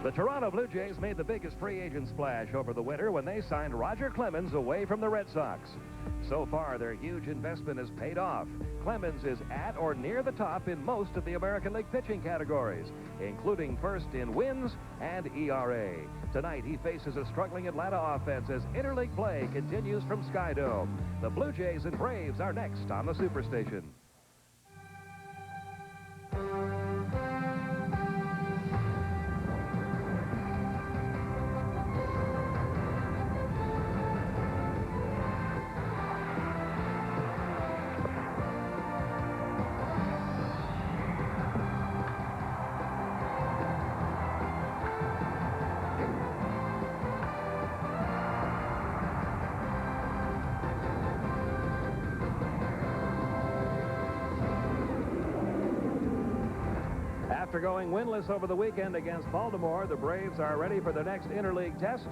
The Toronto Blue Jays made the biggest free agent splash over the winter when they signed Roger Clemens away from the Red Sox. So far, their huge investment has paid off. Clemens is at or near the top in most of the American League pitching categories, including first in wins and ERA. Tonight, he faces a struggling Atlanta offense as interleague play continues from Skydome. The Blue Jays and Braves are next on the Superstation. After going winless over the weekend against Baltimore, the Braves are ready for their next interleague test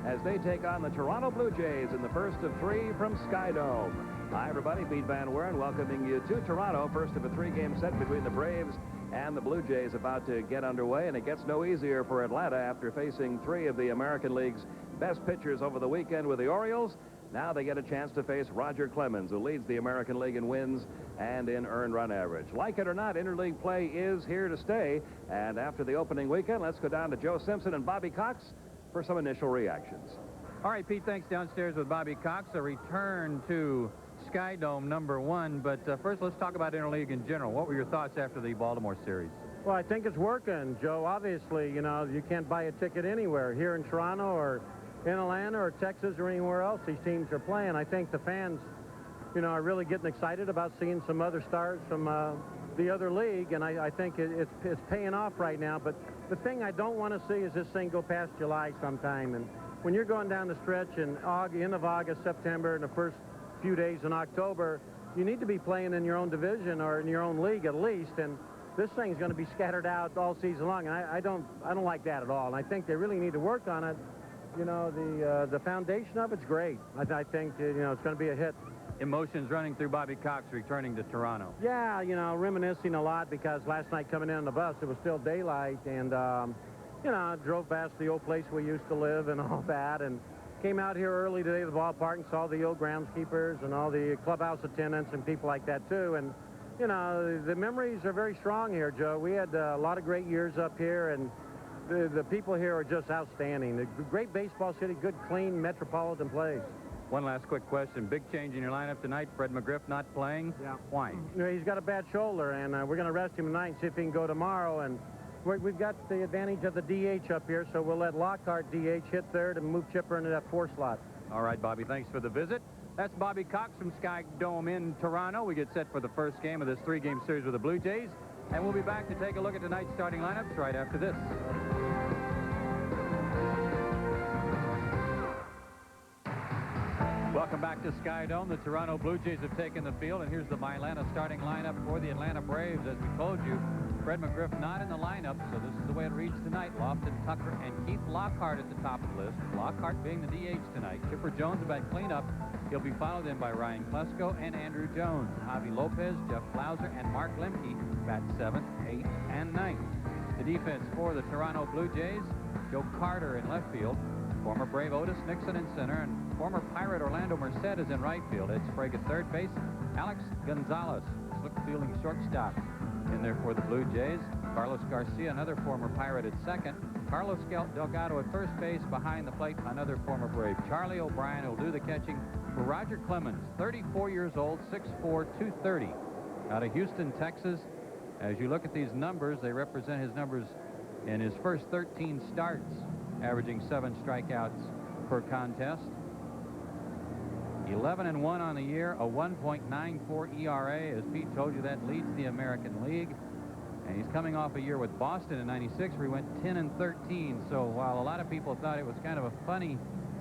as they take on the Toronto Blue Jays in the first of three from Skydome. Hi, everybody. Pete Van Weren welcoming you to Toronto. First of a three-game set between the Braves and the Blue Jays about to get underway, and it gets no easier for Atlanta after facing three of the American League's best pitchers over the weekend with the Orioles. Now they get a chance to face Roger Clemens, who leads the American League in wins and in earned run average. Like it or not, interleague play is here to stay. And after the opening weekend, let's go down to Joe Simpson and Bobby Cox for some initial reactions. All right, Pete, thanks. Downstairs with Bobby Cox, a return to Skydome #1. But first, let's talk about interleague in general. What were your thoughts after the Baltimore series? Well, I think it's working, Joe. Obviously, you know, you can't buy a ticket anywhere here in Toronto or in Atlanta or Texas or anywhere else these teams are playing. I think the fans, you know, are really getting excited about seeing some other stars from the other league, and I think it's paying off right now. But the thing I don't want to see is this thing go past July sometime. And when you're going down the stretch in end of August, September, and the first few days in October, you need to be playing in your own division or in your own league at least. And this thing's going to be scattered out all season long, and I don't like that at all. And I think they really need to work on it. You know, the foundation of it's great. I think, you know, it's going to be a hit. Emotions running through Bobby Cox returning to Toronto. Yeah, you know, reminiscing a lot because last night coming in on the bus, it was still daylight. And, you know, I drove past the old place we used to live and all that. And came out here early today to the ballpark and saw the old groundskeepers and all the clubhouse attendants and people like that, too. And, you know, the memories are very strong here, Joe. We had a lot of great years up here, and the people here are just outstanding. A great baseball city, good, clean, metropolitan place. One last quick question. Big change in your lineup tonight. Fred McGriff not playing. Yeah. Why? You know, he's got a bad shoulder, and we're going to rest him tonight and see if he can go tomorrow. And we've got the advantage of the DH up here, so we'll let Lockhart DH hit third and move Chipper into that 4 slot. All right, Bobby, thanks for the visit. That's Bobby Cox from Skydome in Toronto. We get set for the first game of this 3-game series with the Blue Jays, and we'll be back to take a look at tonight's starting lineups right after this. Welcome back to Skydome. The Toronto Blue Jays have taken the field, and here's the Atlanta starting lineup for the Atlanta Braves. As we told you, Fred McGriff not in the lineup, so this is the way it reads tonight. Lofton, Tucker, and Keith Lockhart at the top of the list. Lockhart being the DH tonight. Chipper Jones about cleanup. He'll be followed in by Ryan Klesko and Andrew Jones. Javi Lopez, Jeff Blauser, and Mark Lemke bat 7th, 8th, and 9th. The defense for the Toronto Blue Jays, Joe Carter in left field. Former Brave Otis Nixon in center, and former Pirate Orlando Merced is in right field. Ed Sprague at third base. Alex Gonzalez, slick fielding shortstop, in there for the Blue Jays. Carlos Garcia, another former Pirate, at second. Carlos Delgado at first base. Behind the plate, another former Brave. Charlie O'Brien will do the catching for Roger Clemens, 34 years old, 6'4", 230, out of Houston, Texas. As you look at these numbers, they represent his numbers in his first 13 starts, averaging 7 strikeouts per contest. 11-1 on the year, a 1.94 ERA. As Pete told you, that leads the American League. And he's coming off a year with Boston in '96 where he went 10-13. So while a lot of people thought it was kind of a funny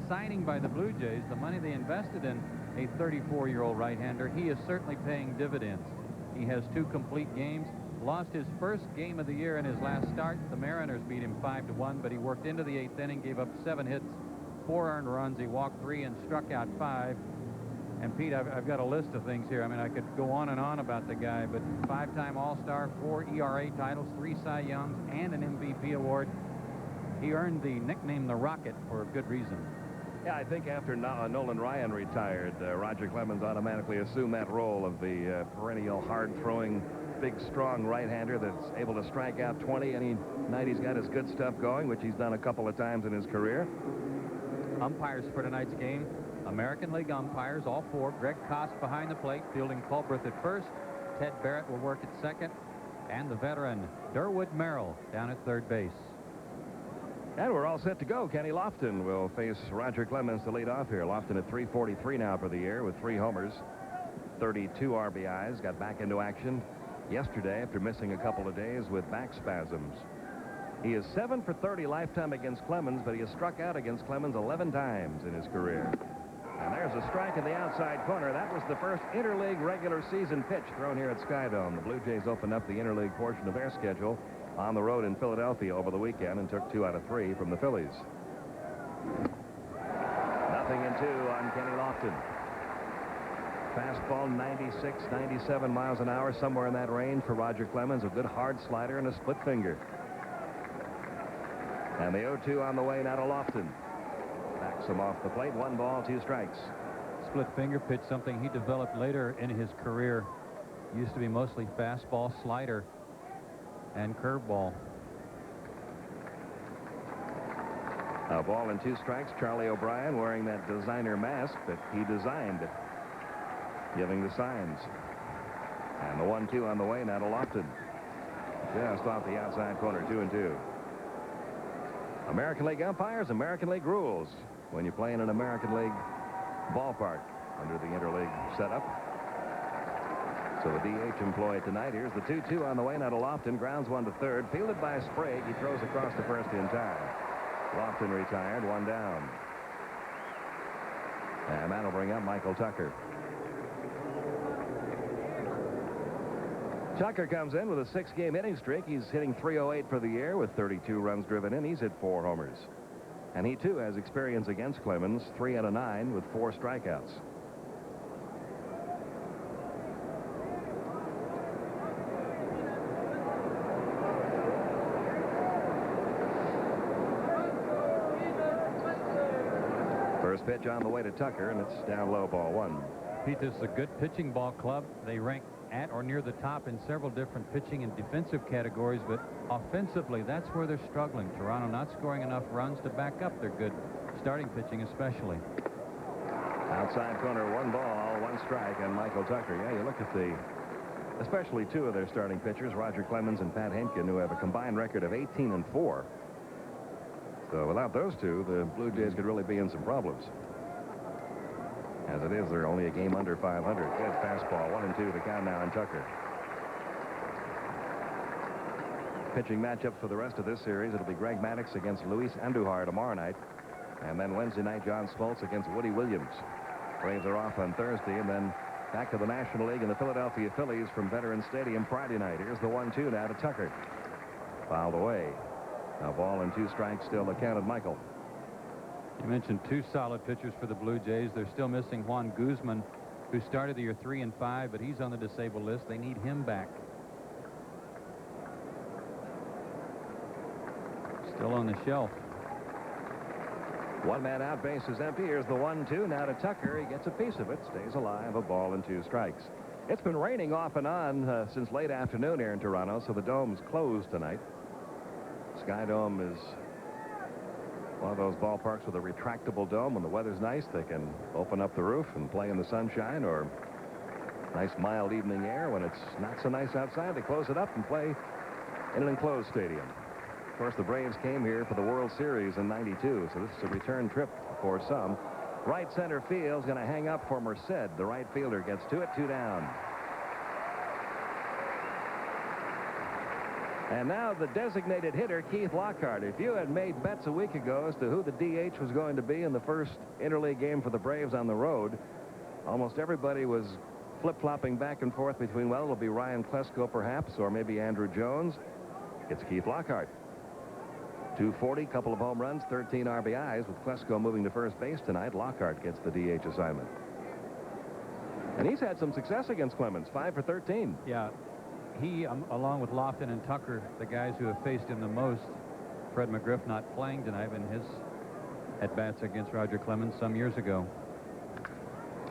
signing by the Blue Jays, the money they invested in a 34-year-old right-hander, he is certainly paying dividends. He has 2 complete games. Lost his first game of the year in his last start. The Mariners beat him 5-1, but he worked into the 8th inning, gave up 7 hits, 4 earned runs. He walked 3 and struck out 5. And Pete, I've got a list of things here. I mean, I could go on and on about the guy, but 5-time All-Star, 4 ERA titles, 3 Cy Youngs, and an MVP award. He earned the nickname the Rocket for a good reason. Yeah, I think after Nolan Ryan retired, Roger Clemens automatically assumed that role of the perennial hard-throwing, big, strong right-hander that's able to strike out 20 any night he's got his good stuff going, which he's done a couple of times in his career. Umpires for tonight's game, American League umpires, all four. Greg Kost behind the plate, fielding Culbreth at first. Ted Barrett will work at second. And the veteran, Durwood Merrill, down at third base. And we're all set to go. Kenny Lofton will face Roger Clemens to lead off here. Lofton at 343 now for the year with 3 homers, 32 RBIs. Got back into action yesterday after missing a couple of days with back spasms. He is 7 for 30 lifetime against Clemens, but he has struck out against Clemens 11 times in his career. And there's a strike in the outside corner. That was the first interleague regular season pitch thrown here at Skydome. The Blue Jays opened up the interleague portion of their schedule on the road in Philadelphia over the weekend and took 2 out of 3 from the Phillies. 0-2 on Kenny Lofton. Fastball 96, 97 miles an hour, somewhere in that range for Roger Clemens. A good hard slider and a split finger. And the 0-2 on the way now to Lofton. Backs him off the plate. 1 ball, 2 strikes. Split finger pitch, something he developed later in his career. Used to be mostly fastball, slider, and curveball. A ball and 2 strikes. Charlie O'Brien wearing that designer mask that he designed, giving the signs. And the 1-2 on the way now to Lofton. Just off the outside corner, 2-2. American League umpires, American League rules when you play in an American League ballpark under the interleague setup. So the DH employed tonight. Here's the 2-2 on the way now to Lofton. Grounds 1 to third. Fielded by Sprague. He throws across to first in time. Lofton retired, 1 down. And that'll bring up Michael Tucker. Tucker comes in with a 6-game hitting streak. He's hitting .308 for the year with 32 runs driven in. He's hit 4 homers. And he, too, has experience against Clemens, 3 out of 9 with 4 strikeouts. First pitch on the way to Tucker, and it's down low, ball 1. Pete, this is a good pitching ball club. They rank at or near the top in several different pitching and defensive categories, but offensively, that's where they're struggling. Toronto not scoring enough runs to back up their good starting pitching, especially. Outside corner, 1 ball, 1 strike, and Michael Tucker. Yeah, you look at especially 2 of their starting pitchers, Roger Clemens and Pat Henkin, who have a combined record of 18-4. So without those 2, the Blue Jays could really be in some problems. As it is, they're only a game under 500. Good fastball, 1-2, the count now on Tucker. Pitching matchups for the rest of this series. It'll be Greg Maddux against Luis Andujar tomorrow night. And then Wednesday night, John Smoltz against Woody Williams. Braves are off on Thursday, and then back to the National League and the Philadelphia Phillies from Veterans Stadium Friday night. Here's the 1-2 now to Tucker. Fouled away. Now ball and 2 strikes still the count of Michael. You mentioned 2 solid pitchers for the Blue Jays. They're still missing Juan Guzman, who started the year 3-5, but he's on the disabled list. They need him back. Still on the shelf. 1 man out, base is empty. Here's the 1-2 now to Tucker. He gets a piece of it, stays alive, a ball and 2 strikes. It's been raining off and on since late afternoon here in Toronto, so the dome's closed tonight. Skydome is one of those ballparks with a retractable dome. When the weather's nice, they can open up the roof and play in the sunshine, or nice mild evening air. When it's not so nice outside, they close it up and play in an enclosed stadium. Of course, the Braves came here for the World Series in '92, so this is a return trip for some. Right center field's going to hang up for Merced. The right fielder gets to it, 2 down. And now the designated hitter, Keith Lockhart. If you had made bets a week ago as to who the DH was going to be in the first interleague game for the Braves on the road, almost everybody was flip-flopping back and forth between, well, it'll be Ryan Klesko perhaps, or maybe Andrew Jones. It's Keith Lockhart. 240, couple of home runs, 13 RBIs. With Klesko moving to first base tonight, Lockhart gets the DH assignment. And he's had some success against Clemens, 5 for 13. Yeah. He, along with Lofton and Tucker, the guys who have faced him the most, Fred McGriff not playing tonight in his at-bats against Roger Clemens some years ago.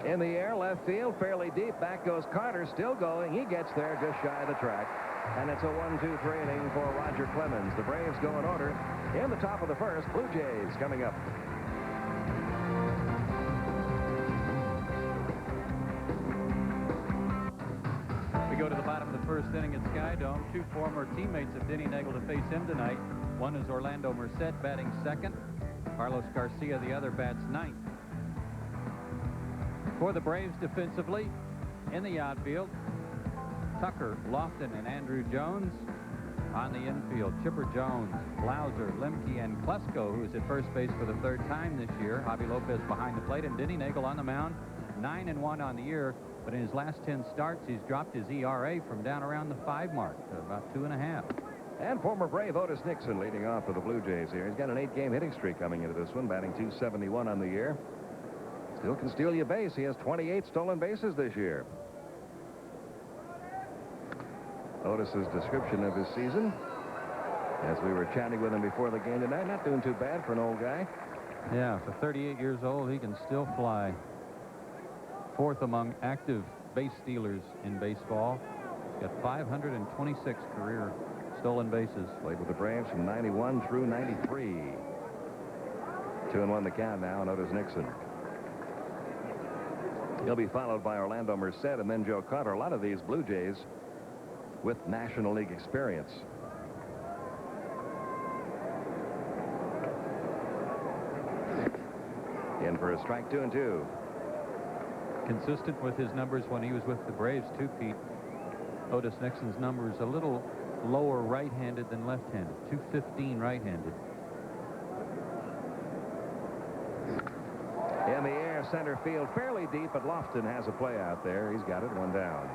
In the air, left field, fairly deep. Back goes Carter, still going. He gets there just shy of the track. And it's a 1-2-3 inning for Roger Clemens. The Braves go in order. In the top of the first, Blue Jays coming up. We go to the bottom of the first inning at Skydome. Two former teammates of Denny Nagel to face him tonight. One is Orlando Merced, batting second. Carlos Garcia, the other, bats ninth. For the Braves defensively, in the outfield, Tucker, Lofton, and Andrew Jones. On the infield, Chipper Jones, Blauser, Lemke, and Klesko, who is at first base for the third time this year. Javi Lopez behind the plate, and Denny Nagel on the mound, 9-1 on the year. But in his last 10 starts, he's dropped his ERA from down around the 5 mark to about 2.5. And former Brave Otis Nixon leading off for the Blue Jays here. He's got an 8-game hitting streak coming into this one, batting .271 on the year. Still can steal you a base. He has 28 stolen bases this year. Otis's description of his season, as we were chatting with him before the game tonight, not doing too bad for an old guy. Yeah, for 38 years old, he can still fly. Fourth among active base stealers in baseball. He's got 526 career stolen bases. Played with the Braves from 91 through 93. 2-1 the count now, and Otis Nixon. He'll be followed by Orlando Merced and then Joe Carter. A lot of these Blue Jays with National League experience. In for a strike, 2-2. Consistent with his numbers when he was with the Braves, too, Pete. Otis Nixon's number is a little lower right-handed than left-handed. .215 right-handed. In the air, center field, fairly deep, but Lofton has a play out there. He's got it, 1 down.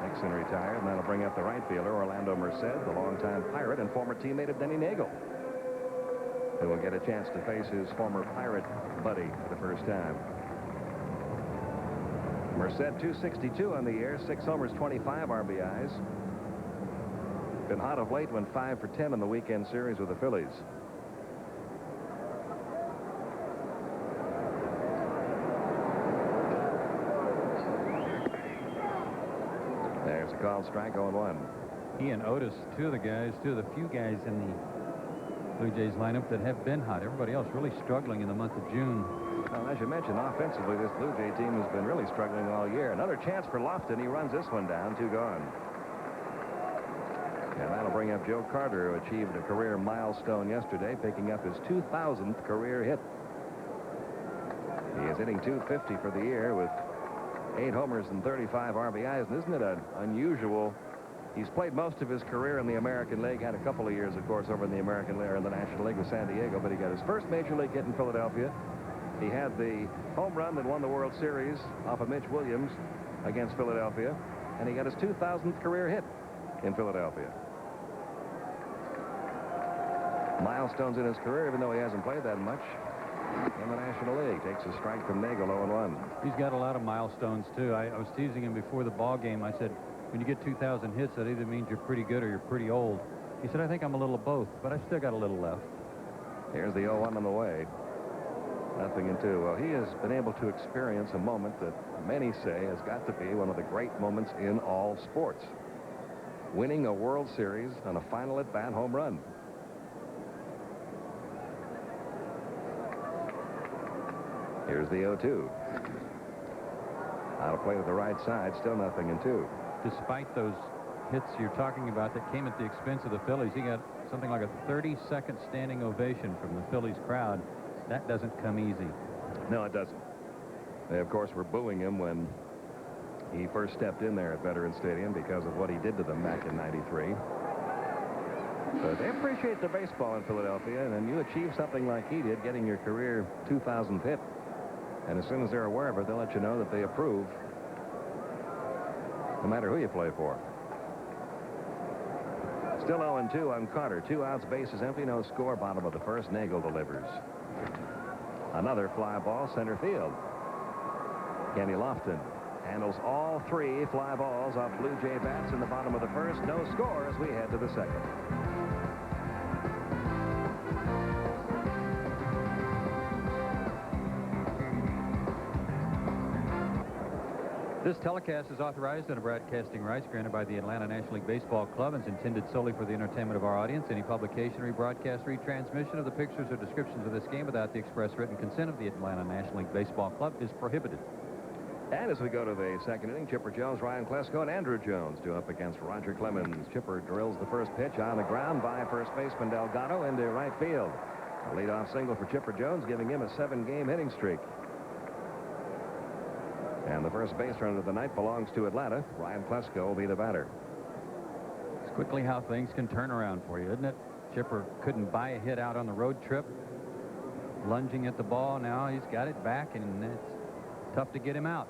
Nixon retired, and that'll bring up the right fielder, Orlando Merced, the longtime Pirate and former teammate of Denny Nagel, who will get a chance to face his former Pirate buddy for the first time. Merced, .262 on the year, 6 homers, 25 RBIs. Been hot of late, went 5 for 10 in the weekend series with the Phillies. There's a called strike, 0-1. He and Otis, two of the few guys in the Blue Jays lineup that have been hot. Everybody else really struggling in the month of June. Well, as you mentioned, offensively, this Blue Jay team has been really struggling all year. Another chance for Lofton. He runs this one down, 2 gone. And that'll bring up Joe Carter, who achieved a career milestone yesterday, picking up his 2,000th career hit. He is hitting .250 for the year with 8 homers and 35 RBIs. And isn't it unusual? He's played most of his career in the American League. Had a couple of years, of course, over in the American League or in the National League with San Diego. But he got his first major league hit in Philadelphia. He had the home run that won the World Series off of Mitch Williams against Philadelphia. And he got his 2,000th career hit in Philadelphia. Milestones in his career, even though he hasn't played that much in the National League. Takes a strike from Nagel, 0-1. He's got a lot of milestones, too. I was teasing him before the ball game. I said, when you get 2,000 hits, that either means you're pretty good or you're pretty old. He said, I think I'm a little of both, but I've still got a little left. Here's the 0-1 on the way. 0-2. Well, he has been able to experience a moment that many say has got to be one of the great moments in all sports. Winning a World Series on a final at-bat home run. Here's the 0-2. Out of play to the right side, still 0-2. Despite those hits you're talking about that came at the expense of the Phillies, he got something like a 30-second standing ovation from the Phillies crowd. That doesn't come easy. No, it doesn't. They, of course, were booing him when he first stepped in there at Veterans Stadium because of what he did to them back in '93. But they appreciate the baseball in Philadelphia, and then you achieve something like he did, getting your career 2,000th hit. And as soon as they're aware of it, they'll let you know that they approve, no matter who you play for. Still 0-2 on Carter. 2 outs, bases empty, no score. Bottom of the first. Nagel delivers. Another fly ball, center field. Kenny Lofton handles all 3 fly balls off Blue Jay bats in the bottom of the first. No score as we head to the second. This telecast is authorized under broadcasting rights granted by the Atlanta National League Baseball Club and is intended solely for the entertainment of our audience. Any publication, rebroadcast, retransmission of the pictures or descriptions of this game without the express written consent of the Atlanta National League Baseball Club is prohibited. And as we go to the second inning, Chipper Jones, Ryan Klesko, and Andrew Jones do up against Roger Clemens. Chipper drills the first pitch on the ground by first baseman Delgado into right field. A leadoff single for Chipper Jones, giving him a 7-game hitting streak. And the first base runner of the night belongs to Atlanta. Ryan Klesko will be the batter. It's quickly how things can turn around for you, isn't it? Chipper couldn't buy a hit out on the road trip. Lunging at the ball, now he's got it back, and it's tough to get him out.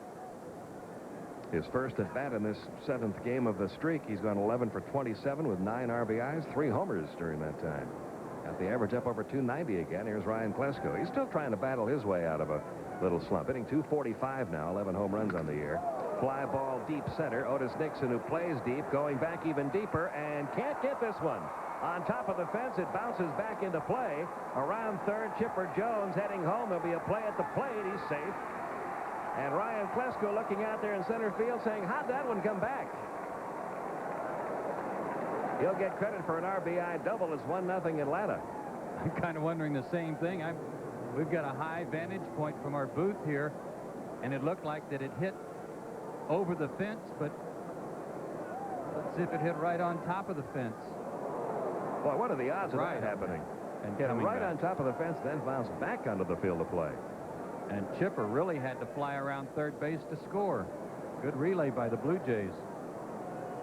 His first at bat in this 7th game of the streak. He's gone 11 for 27 with 9 RBIs, 3 homers during that time. Got the average up over 290 again. Here's Ryan Klesko. He's still trying to battle his way out of a little slump. Hitting .245 now, 11 home runs on the year. Fly ball deep center. Otis Nixon, who plays deep, going back even deeper and can't get this one. On top of the fence, it bounces back into play. Around third, Chipper Jones heading home. There'll be a play at the plate. He's safe. And Ryan Klesko looking out there in center field saying, how'd that one come back? He'll get credit for an RBI double. It's 1-0 Atlanta. I'm kind of wondering the same thing. We've got a high vantage point from our booth here, and it looked like that it hit over the fence, but let's see if it hit right on top of the fence. Boy, what are the odds of that happening? And get right on top of the fence, then bounce back onto the field of play. And Chipper really had to fly around third base to score. Good relay by the Blue Jays.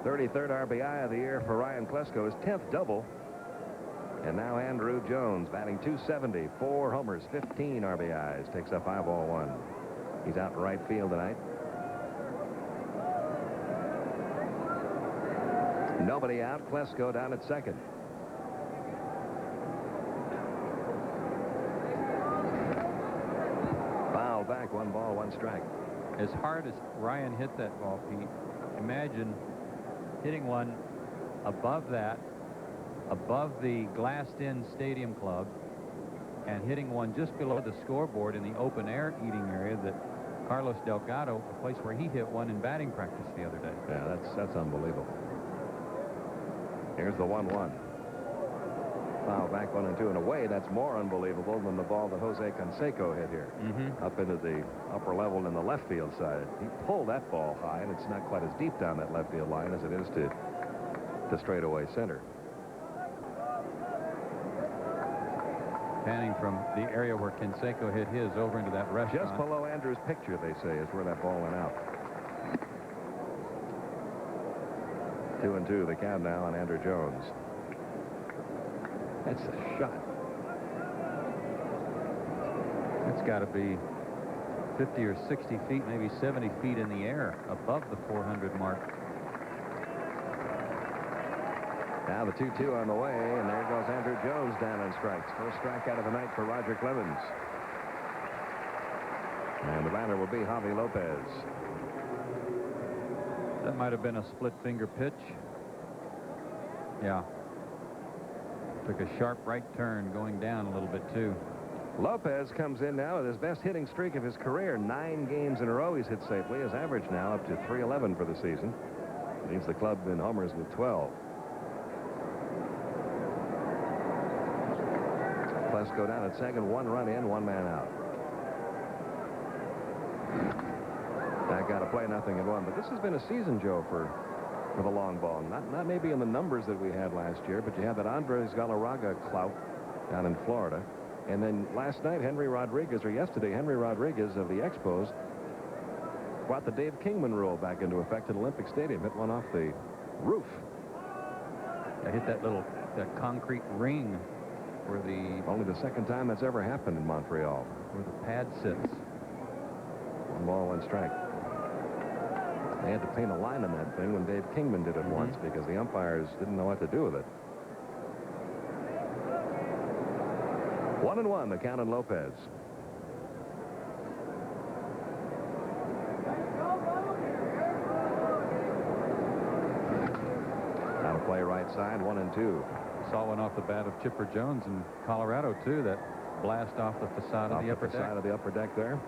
33rd RBI of the year for Ryan Klesko, his 10th double. And now Andrew Jones batting .270, 4 homers, 15 RBIs, takes up eyeball 1. He's out in right field tonight. Nobody out. Klesko down at second. Foul back, 1 ball, 1 strike. As hard as Ryan hit that ball, Pete, imagine hitting one above the glassed-in stadium club and hitting one just below the scoreboard in the open-air eating area that Carlos Delgado, a place where he hit one in batting practice the other day. Yeah, that's unbelievable. Here's the 1-1. Foul back 1-2. In a way, that's more unbelievable than the ball that Jose Canseco hit here. Up into the upper level in the left field side. He pulled that ball high, and it's not quite as deep down that left field line as it is to straightaway center. Panning from the area where Canseco hit his over into that restaurant. Just below Andrew's picture, they say, is where that ball went out. 2-2, the count now on Andrew Jones. That's a shot. It's got to be 50 or 60 feet, maybe 70 feet in the air above the 400 mark. Now the 2-2 on the way, and there goes Andrew Jones down on strikes. First strikeout of the night for Roger Clemens. And the batter will be Javi Lopez. That might have been a split finger pitch. Yeah. Took a sharp right turn going down a little bit too. Lopez comes in now with his best hitting streak of his career. 9 games in a row he's hit safely. His average now up to .311 for the season. Leads the club in homers with 12. Klesko down at second, 1 run in, 1 man out. That got to play 0-1. But this has been a season, Joe, for the long ball. Not maybe in the numbers that we had last year, but you had that Andres Galarraga clout down in Florida. And then last night, Henry Rodriguez of the Expos brought the Dave Kingman rule back into effect at Olympic Stadium. Hit one off the roof. I hit that concrete ring where only the second time that's ever happened in Montreal. Where the pad sits. 1 ball, 1 strike. They had to paint a line on that thing when Dave Kingman did it once because the umpires didn't know what to do with it. 1-1, the count on Lopez. Now to play right side, 1-2. Saw one off the bat of Chipper Jones in Colorado too. That blast off the facade of the upper deck. Side of the upper deck there.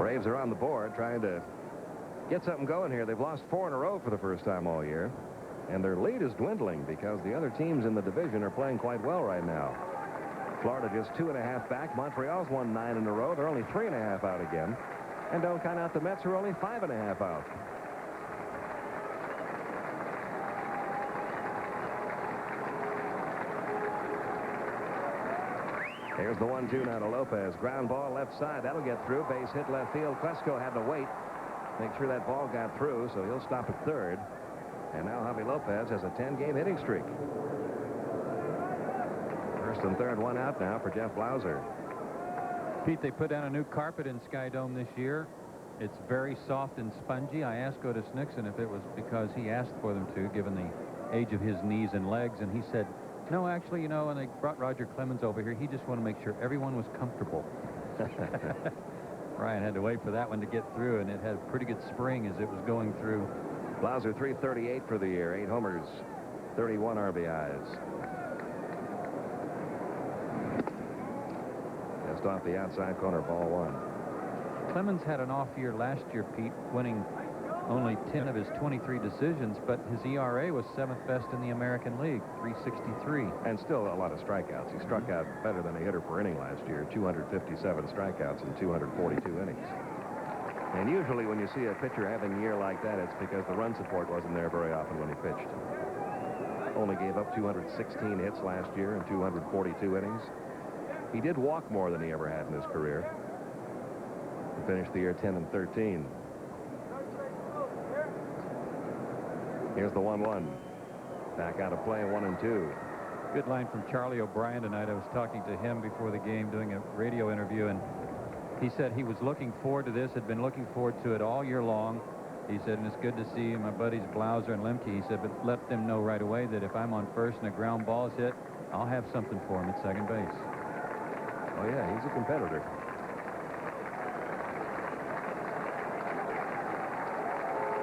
Braves are on the board trying to get something going here. They've lost 4 in a row for the first time all year. And their lead is dwindling because the other teams in the division are playing quite well right now. Florida just 2.5 back. Montreal's won 9 in a row. They're only 3.5 out again. And don't count out the Mets, who are only 5.5 out. Here's the 1-2 now to Lopez. Ground ball left side. That'll get through. Base hit left field. Klesko had to wait. Make sure that ball got through, so he'll stop at third. And now Javi Lopez has a 10-game hitting streak. First and third, one out now for Jeff Blauser. Pete, they put down a new carpet in Sky Dome this year. It's very soft and spongy. I asked Otis Nixon if it was because he asked for them to, given the age of his knees and legs, and he said, no, actually, you know, when they brought Roger Clemens over here, he just wanted to make sure everyone was comfortable. Ryan had to wait for that one to get through, and it had a pretty good spring as it was going through. Blauser 338 for the year, 8 homers, 31 RBIs. Just off the outside corner, ball 1. Clemens had an off year last year, Pete, winning only 10 of his 23 decisions, but his ERA was 7th best in the American League, 3.63. And still a lot of strikeouts. He struck out better than a hitter per inning last year, 257 strikeouts in 242 innings. And usually when you see a pitcher having a year like that, it's because the run support wasn't there very often when he pitched. Only gave up 216 hits last year in 242 innings. He did walk more than he ever had in his career. He finished the year 10-13. Here's the 1-1. Back out of play, 1-2. Good line from Charlie O'Brien tonight. I was talking to him before the game, doing a radio interview, and he said he was looking forward to this, had been looking forward to it all year long. He said, and it's good to see my buddies Blauser and Lemke. He said, but let them know right away that if I'm on first and a ground ball is hit, I'll have something for him at second base. Oh, yeah, he's a competitor.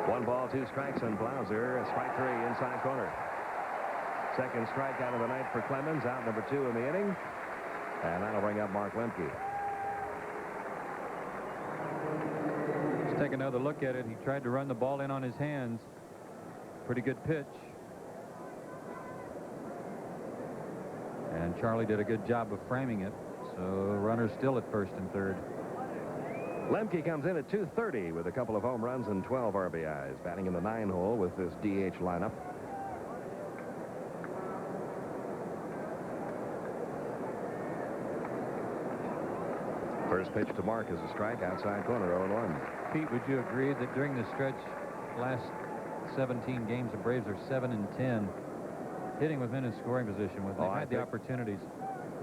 One ball, 2 strikes on Blauser. Strike 3 inside corner. Second strikeout of the night for Clemens. Out number 2 in the inning. And that'll bring up Mark Lemke. Let's take another look at it. He tried to run the ball in on his hands. Pretty good pitch. And Charlie did a good job of framing it. So runner's still at first and third. Lemke comes in at 230 with a couple of home runs and 12 RBIs. Batting in the 9 hole with this DH lineup. First pitch to Mark is a strike outside corner, 0-1. Pete, would you agree that during the stretch, last 17 games, the Braves are 7-10, hitting within his scoring position when they've had the opportunities?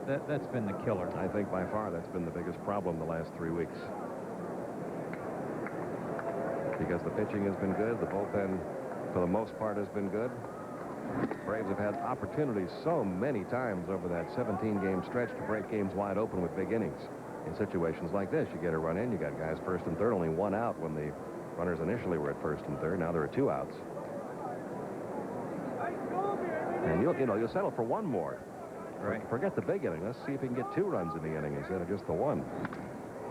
That's been the killer. I think by far that's been the biggest problem the last 3 weeks. Because the pitching has been good, the bullpen for the most part has been good. Braves have had opportunities so many times over that 17-game stretch to break games wide open with big innings. In situations like this, you get a run in, you got guys first and third, only 1 out when the runners initially were at first and third. Now there are 2 outs. And you'll settle for 1 more. Right. Forget the big inning. Let's see if he can get 2 runs in the inning instead of just the 1.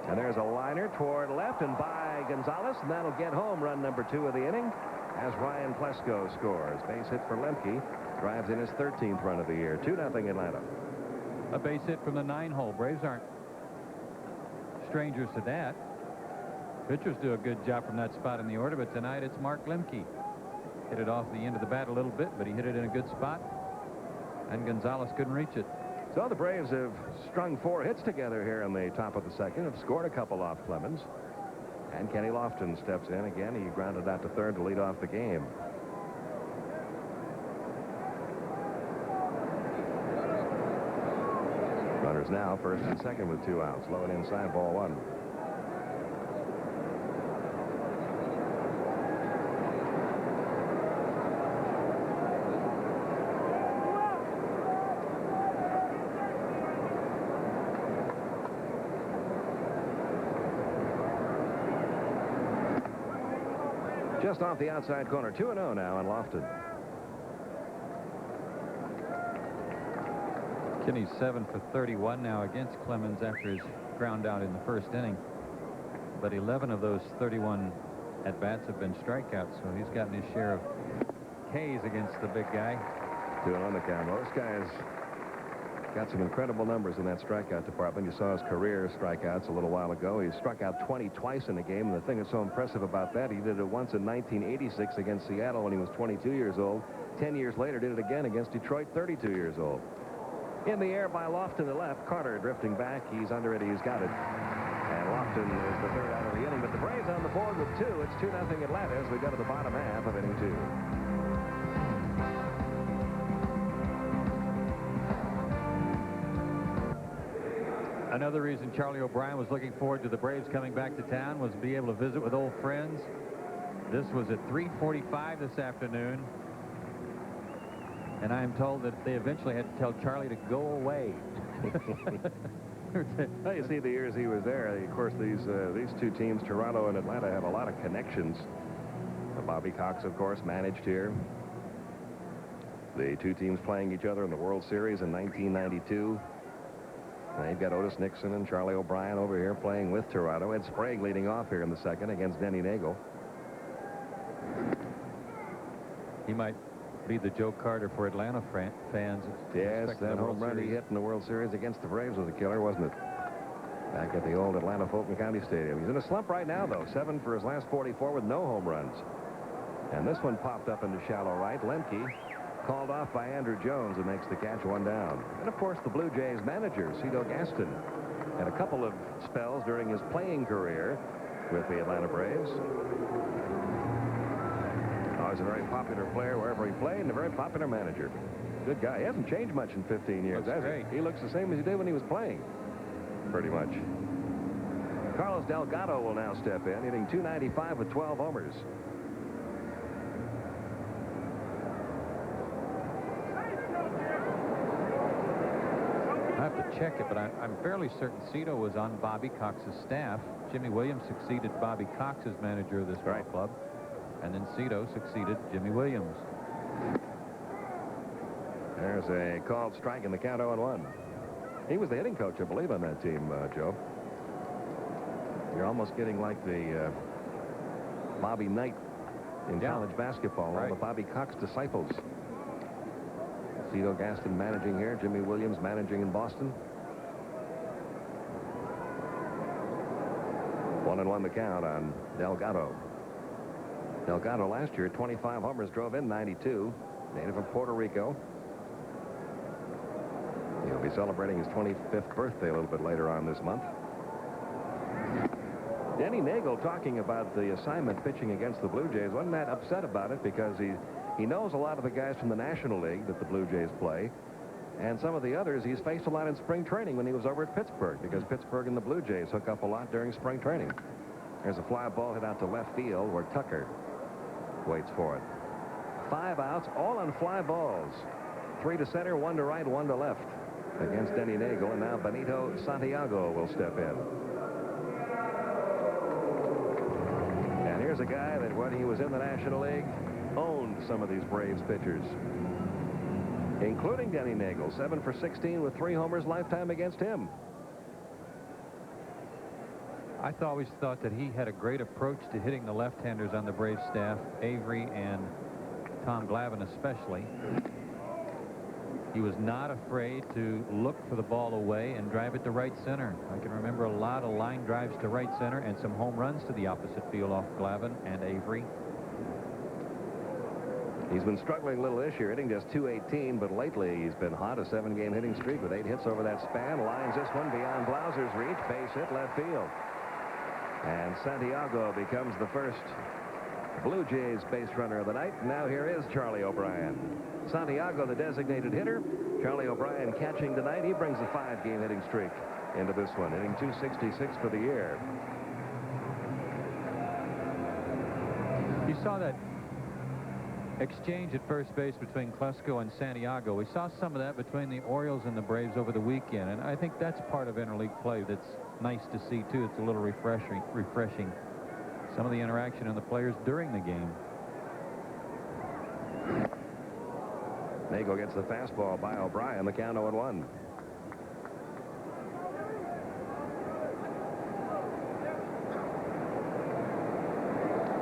And there's a liner toward left and by Gonzalez, and that'll get home run number 2 of the inning as Ryan Klesko scores. Base hit for Lemke, drives in his 13th run of the year. 2-0 Atlanta. A base hit from the 9 hole. Braves aren't strangers to that. Pitchers do a good job from that spot in the order, but tonight it's Mark Lemke. Hit it off the end of the bat a little bit, but he hit it in a good spot, and Gonzalez couldn't reach it. So the Braves have strung 4 hits together here in the top of the second, have scored a couple off Clemens. And Kenny Lofton steps in again. He grounded out to third to lead off the game. Runners now first and second with 2 outs. Low and inside, ball 1. Just off the outside corner, 2-0 now on Lofton. Kenny's 7 for 31 now against Clemens after his ground out in the first inning. but 11 of those 31 at-bats have been strikeouts, so he's gotten his share of Ks against the big guy. 2-0 on the count. Well, this guy's got some incredible numbers in that strikeout department. You saw his career strikeouts a little while ago. He struck out 20 twice in a game, and the thing that's so impressive about that, he did it once in 1986 against Seattle when he was 22 years old. 10 years later, did it again against Detroit, 32 years old. In the air by Lofton to left. Carter drifting back. He's under it. He's got it. And Lofton is the third out of the inning. But the Braves on the board with 2. It's 2-0 Atlanta as we go to the bottom half of inning 2. Another reason Charlie O'Brien was looking forward to the Braves coming back to town was to be able to visit with old friends. This was at 3:45 this afternoon. And I am told that they eventually had to tell Charlie to go away. Well, you see, the years he was there, of course, these two teams, Toronto and Atlanta, have a lot of connections. Bobby Cox, of course, managed here. The two teams playing each other in the World Series in 1992. Now you've got Otis Nixon and Charlie O'Brien over here playing with Toronto. Ed Sprague leading off here in the second against Denny Nagel. He might be the Joe Carter for Atlanta fans. Yes, that home run he hit in the World Series against the Braves was a killer, wasn't it? Back at the old Atlanta Fulton County Stadium. He's in a slump right now, though. 7 for his last 44 with no home runs. And this one popped up into shallow right. Lemke called off by Andrew Jones, who makes the catch, 1 down. And, of course, the Blue Jays manager, Cito Gaston, had a couple of spells during his playing career with the Atlanta Braves. He's a very popular player wherever he played and a very popular manager. Good guy. He hasn't changed much in 15 years, has he? He looks the same as he did when he was playing, pretty much. Carlos Delgado will now step in, hitting .295 with 12 homers. I have to check it, but I'm fairly certain Cito was on Bobby Cox's staff. Jimmy Williams succeeded Bobby Cox as manager of this ball club. And then Cito succeeded Jimmy Williams. There's a called strike in the count, 0-1. He was the hitting coach, I believe, on that team, Joe. You're almost getting like the Bobby Knight in college basketball, all the Bobby Cox disciples. Cito Gaston managing here, Jimmy Williams managing in Boston. 1-1 the count on Delgado. Delgado last year, 25 homers, drove in 92. Native of Puerto Rico. He'll be celebrating his 25th birthday a little bit later on this month. Denny Nagel talking about the assignment pitching against the Blue Jays. Wasn't that upset about it because he knows a lot of the guys from the National League that the Blue Jays play. And some of the others he's faced a lot in spring training when he was over at Pittsburgh, because Pittsburgh and the Blue Jays hook up a lot during spring training. There's a fly ball hit out to left field where Tucker waits for it. 5 outs, all on fly balls. 3 to center, 1 to right, 1 to left against Denny Nagel. And now Benito Santiago will step in. And here's a guy that when he was in the National League owned some of these Braves pitchers, including Denny Nagel. 7 for 16 with 3 homers lifetime against him. I always thought that he had a great approach to hitting the left-handers on the Braves staff, Avery and Tom Glavine especially. He was not afraid to look for the ball away and drive it to right center. I can remember a lot of line drives to right center and some home runs to the opposite field off Glavine and Avery. He's been struggling a little this year, hitting just .218, but lately he's been hot. A 7-game hitting streak with 8 hits over that span. Lines this one beyond Blauser's reach. Base hit left field. And Santiago becomes the first Blue Jays base runner of the night. Now here is Charlie O'Brien. Santiago, the designated hitter. Charlie O'Brien catching tonight. He brings a 5-game hitting streak into this one, hitting .266 for the year. You saw that exchange at first base between Klesko and Santiago. We saw some of that between the Orioles and the Braves over the weekend, and I think that's part of interleague play that's nice to see too. It's a little refreshing. Some of the interaction in the players during the game. Nagel gets the fastball by O'Brien. The count 0-1.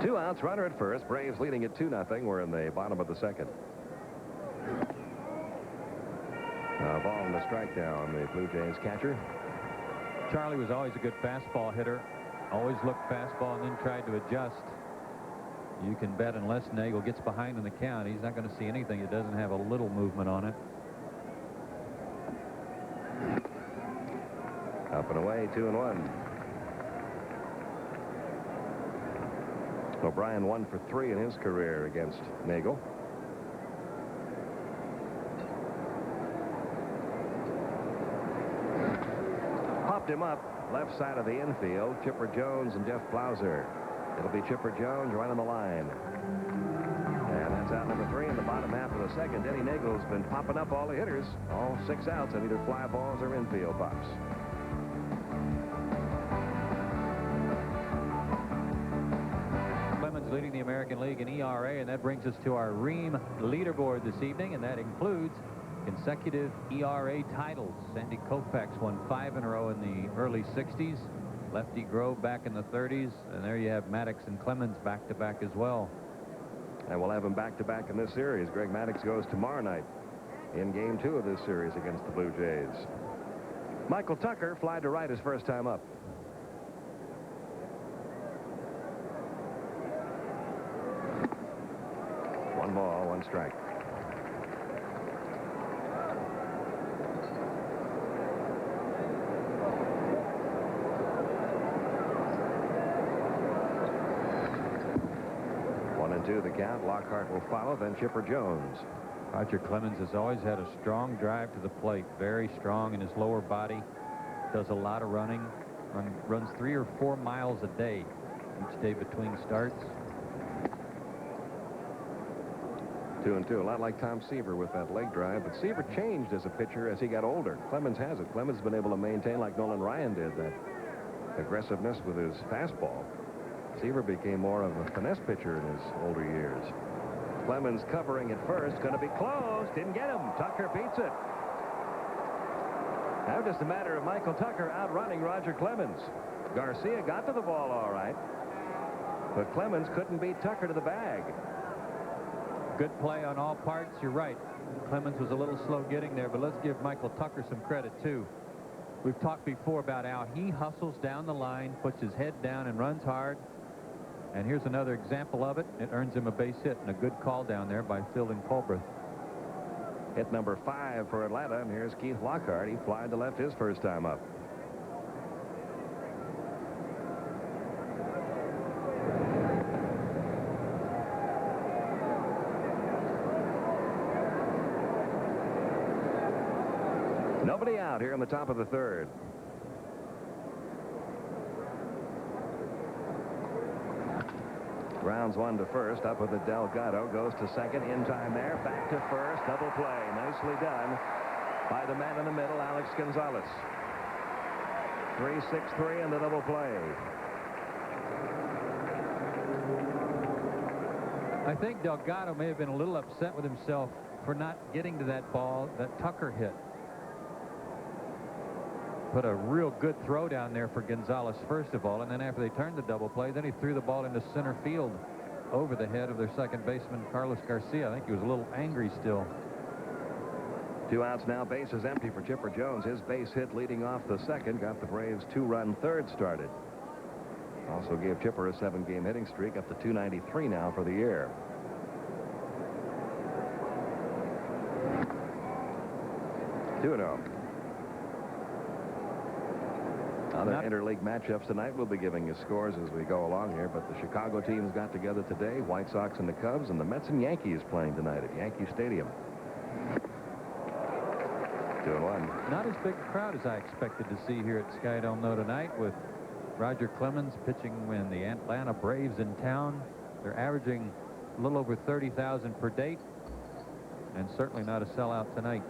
Two outs, runner at first. Braves leading at 2-0. We're in the bottom of the second. A ball and a strike now on the Blue Jays catcher. Charlie was always a good fastball hitter. Always looked fastball and then tried to adjust. You can bet unless Nagel gets behind in the count, he's not going to see anything that doesn't have a little movement on it. Up and away, 2-1. O'Brien 1 for 3 in his career against Nagel. Popped him up left side of the infield. Chipper Jones and Jeff Blauser. It'll be Chipper Jones right on the line. And that's out number 3 in the bottom half of the second. Eddie Nagel's been popping up all the hitters. All 6 outs on either fly balls or infield pops. Clemens leading the American League in ERA, and that brings us to our Ream leaderboard this evening, and that includes consecutive ERA titles. Sandy Koufax won 5 in a row in the early 60s. Lefty Grove back in the 30s, and there you have Maddox and Clemens back-to-back as well. And we'll have them back-to-back in this series. Greg Maddux goes tomorrow night in Game 2 of this series against the Blue Jays. Michael Tucker flied to right his first time up. One ball, one strike. The count. Lockhart will follow, then Chipper Jones. Roger Clemens has always had a strong drive to the plate, very strong in his lower body, does a lot of running, runs 3 or 4 miles a day each day between starts. 2-2, a lot like Tom Seaver with that leg drive, but Seaver changed as a pitcher as he got older. Clemens hasn't. Clemens has been able to maintain, like Nolan Ryan did, that aggressiveness with his fastball. Seaver became more of a finesse pitcher in his older years. Clemens covering at first, going to be close, didn't get him. Tucker beats it. Now just a matter of Michael Tucker outrunning Roger Clemens. Garcia got to the ball all right, but Clemens couldn't beat Tucker to the bag. Good play on all parts. You're right. Clemens was a little slow getting there, but let's give Michael Tucker some credit too. We've talked before about how he hustles down the line, puts his head down and runs hard. And here's another example of it. It earns him a base hit and a good call down there by Fielding Colbreth. Hit number 5 for Atlanta, and here's Keith Lockhart. He flied to left his first time up. Nobody out here in the top of the third. Grounds 1 to first, up with the Delgado, goes to second, in time there, back to first, double play, nicely done by the man in the middle, Alex Gonzalez. 3-6-3 in the double play. I think Delgado may have been a little upset with himself for not getting to that ball that Tucker hit. Put a real good throw down there for Gonzalez first of all, and then after they turned the double play, then he threw the ball into center field over the head of their second baseman, Carlos Garcia. I think he was a little angry still. 2 outs now, bases empty for Chipper Jones. His base hit leading off the second got the Braves 2-run third started. Also gave Chipper a 7-game hitting streak, up to 293 now for the year. Two-0. Other interleague matchups tonight. We'll be giving you scores as we go along here, but the Chicago teams got together today, White Sox and the Cubs, and the Mets and Yankees playing tonight at Yankee Stadium. 2-1. Not as big a crowd as I expected to see here at Skydome though tonight, with Roger Clemens pitching when the Atlanta Braves in town. They're averaging a little over 30,000 per date, and certainly not a sellout tonight.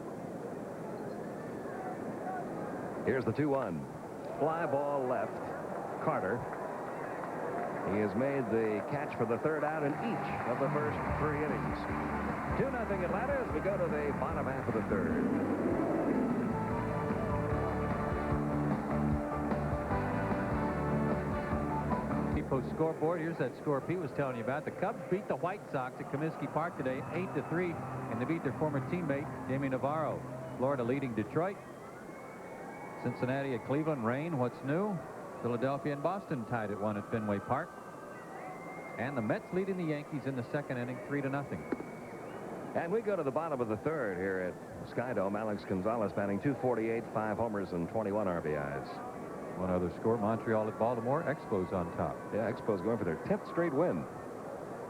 Here's the 2-1. Fly ball left. Carter. He has made the catch for the third out in each of the first 3 innings. 2-0 Atlanta as we go to the bottom half of the third. Expos scoreboard. Here's that score Pete was telling you about. The Cubs beat the White Sox at Comiskey Park today, 8-3, and they beat their former teammate, Jamie Navarro. Florida leading Detroit. Cincinnati at Cleveland. Rain, what's new? Philadelphia and Boston tied at 1 at Fenway Park. And the Mets leading the Yankees in the second inning, 3-0. And we go to the bottom of the third here at Skydome. Alex Gonzalez batting .248, 5 homers and 21 RBIs. One other score, Montreal at Baltimore. Expos on top. Yeah, Expos going for their 10th straight win.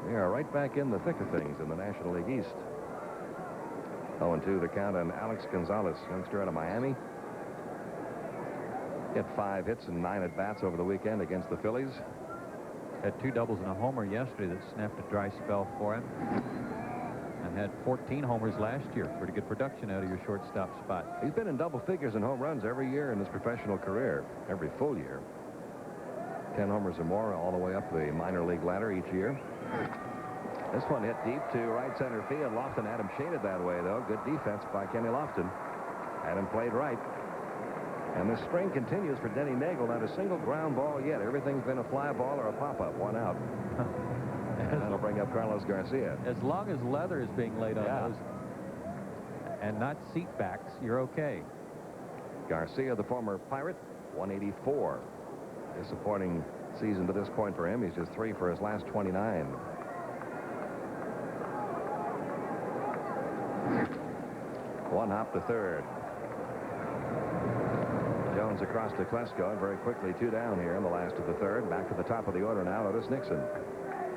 They are right back in the thick of things in the National League East. 0-2 the count on Alex Gonzalez, youngster out of Miami. Hit 5 hits and 9 at-bats over the weekend against the Phillies. Had 2 doubles and a homer yesterday that snapped a dry spell for him. And had 14 homers last year. Pretty good production out of your shortstop spot. He's been in double figures in home runs every year in his professional career, every full year. 10 homers or more all the way up the minor league ladder each year. This one hit deep to right center field. Lofton had him shaded that way, though. Good defense by Kenny Lofton. Had him played right. And the string continues for Denny Nagel. Not a single ground ball yet. Everything's been a fly ball or a pop-up. 1 out. And that'll bring up Carlos Garcia. As long as leather is being laid on those and not seat backs, you're okay. Garcia, the former Pirate, 184. Disappointing season to this point for him. He's just 3 for his last 29. One hop to third. Jones across to Klesko, and very quickly 2 down here in the last of the third. Back to the top of the order now, Otis Nixon.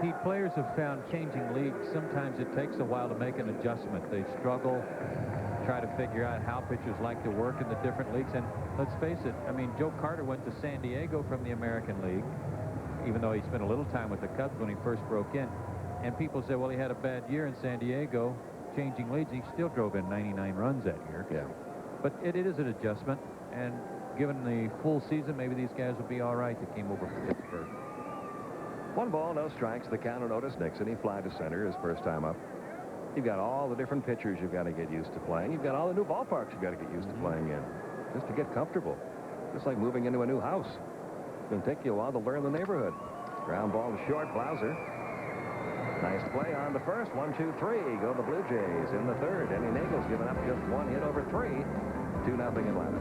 Pete, players have found changing leagues, sometimes it takes a while to make an adjustment. They struggle, try to figure out how pitchers like to work in the different leagues. And let's face it, I mean, Joe Carter went to San Diego from the American League, even though he spent a little time with the Cubs when he first broke in. And people say, well, he had a bad year in San Diego, changing leagues. He still drove in 99 runs that year. Yeah. But it is an adjustment. And given the full season, maybe these guys will be all right that came over from Pittsburgh. 1 ball, no strikes. The count on Otis Nixon. He fly to center his first time up. You've got all the different pitchers you've got to get used to playing. You've got all the new ballparks you've got to get used to playing in. Just to get comfortable. Just like moving into a new house. It's going to take you a while to learn the neighborhood. Ground ball to short. Blauser. Nice play on the first. 1-2-3. Go the Blue Jays in the third. Denny Nagel's given up just 1 hit over 3. 2-0 Atlanta.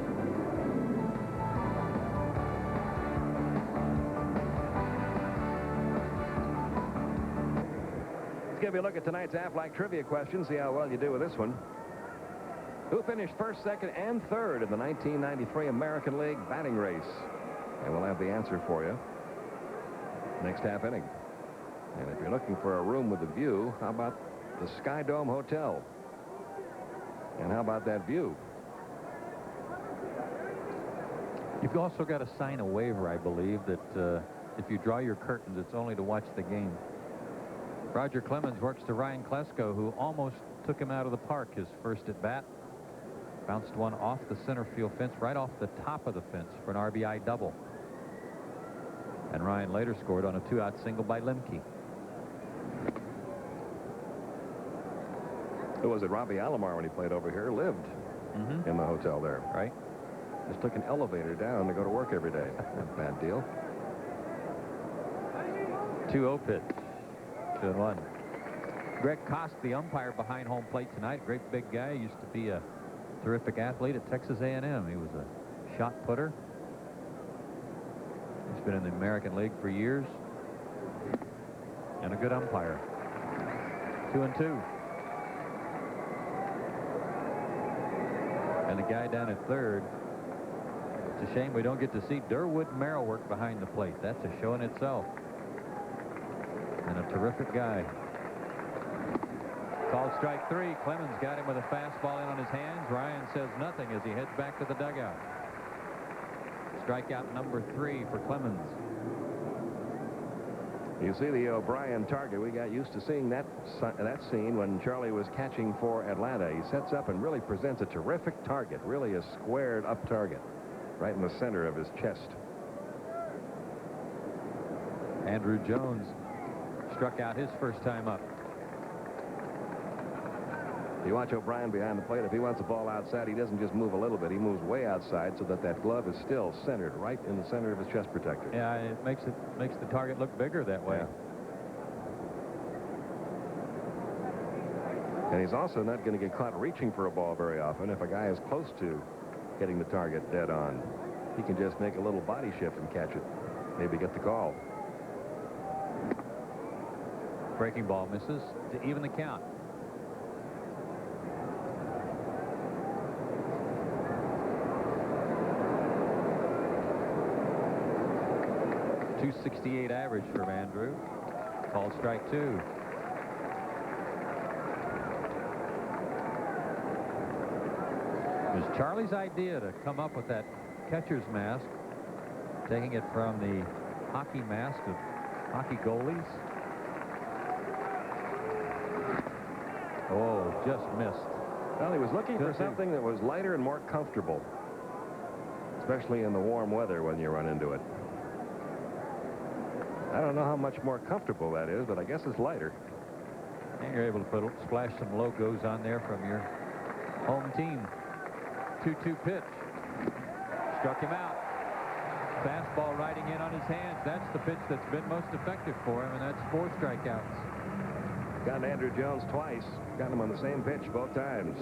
Give you a look at tonight's Aflac trivia question. See how well you do with this one. Who finished first, second, and third in the 1993 American League batting race? And we'll have the answer for you next half inning. And if you're looking for a room with a view, how about the Skydome Hotel? And how about that view? You've also got to sign a waiver, I believe, that if you draw your curtains, it's only to watch the game. Roger Clemens works to Ryan Klesko, who almost took him out of the park his first at bat. Bounced one off the center field fence, right off the top of the fence for an RBI double. And Ryan later scored on a 2-out single by Lemke. Who was it? Robbie Alomar, when he played over here, lived in the hotel there. Right. Just took an elevator down to go to work every day. Not a bad deal. 2-0 pitch. 2-1. Greg Kost, the umpire behind home plate tonight. Great big guy. Used to be a terrific athlete at Texas A&M. He was a shot putter. He's been in the American League for years. And a good umpire. 2-2. And the guy down at third. It's a shame we don't get to see Durwood Merrill work behind the plate. That's a show in itself. And a terrific guy. Called strike 3. Clemens got him with a fastball in on his hands. Ryan says nothing as he heads back to the dugout. Strikeout number 3 for Clemens. You see the O'Brien target. We got used to seeing that scene when Charlie was catching for Atlanta. He sets up and really presents a terrific target. Really a squared up target. Right in the center of his chest. Andrew Jones struck out his first time up. You watch O'Brien behind the plate. If he wants the ball outside, he doesn't just move a little bit. He moves way outside so that that glove is still centered right in the center of his chest protector. Yeah, it makes the target look bigger that way. Yeah. And he's also not going to get caught reaching for a ball very often. If a guy is close to hitting the target dead on, he can just make a little body shift and catch it. Maybe get the call. Breaking ball misses to even the count. .268 average for Andrew. Called strike 2. It was Charlie's idea to come up with that catcher's mask, taking it from the hockey mask of hockey goalies. Oh, just missed. Well, he was looking for something that was lighter and more comfortable, especially in the warm weather when you run into it. I don't know how much more comfortable that is, but I guess it's lighter. And you're able to splash some logos on there from your home team. 2-2 pitch. Struck him out. Fastball riding in on his hands. That's the pitch that's been most effective for him, and that's 4 strikeouts. Got Andrew Jones twice. Got him on the same pitch both times.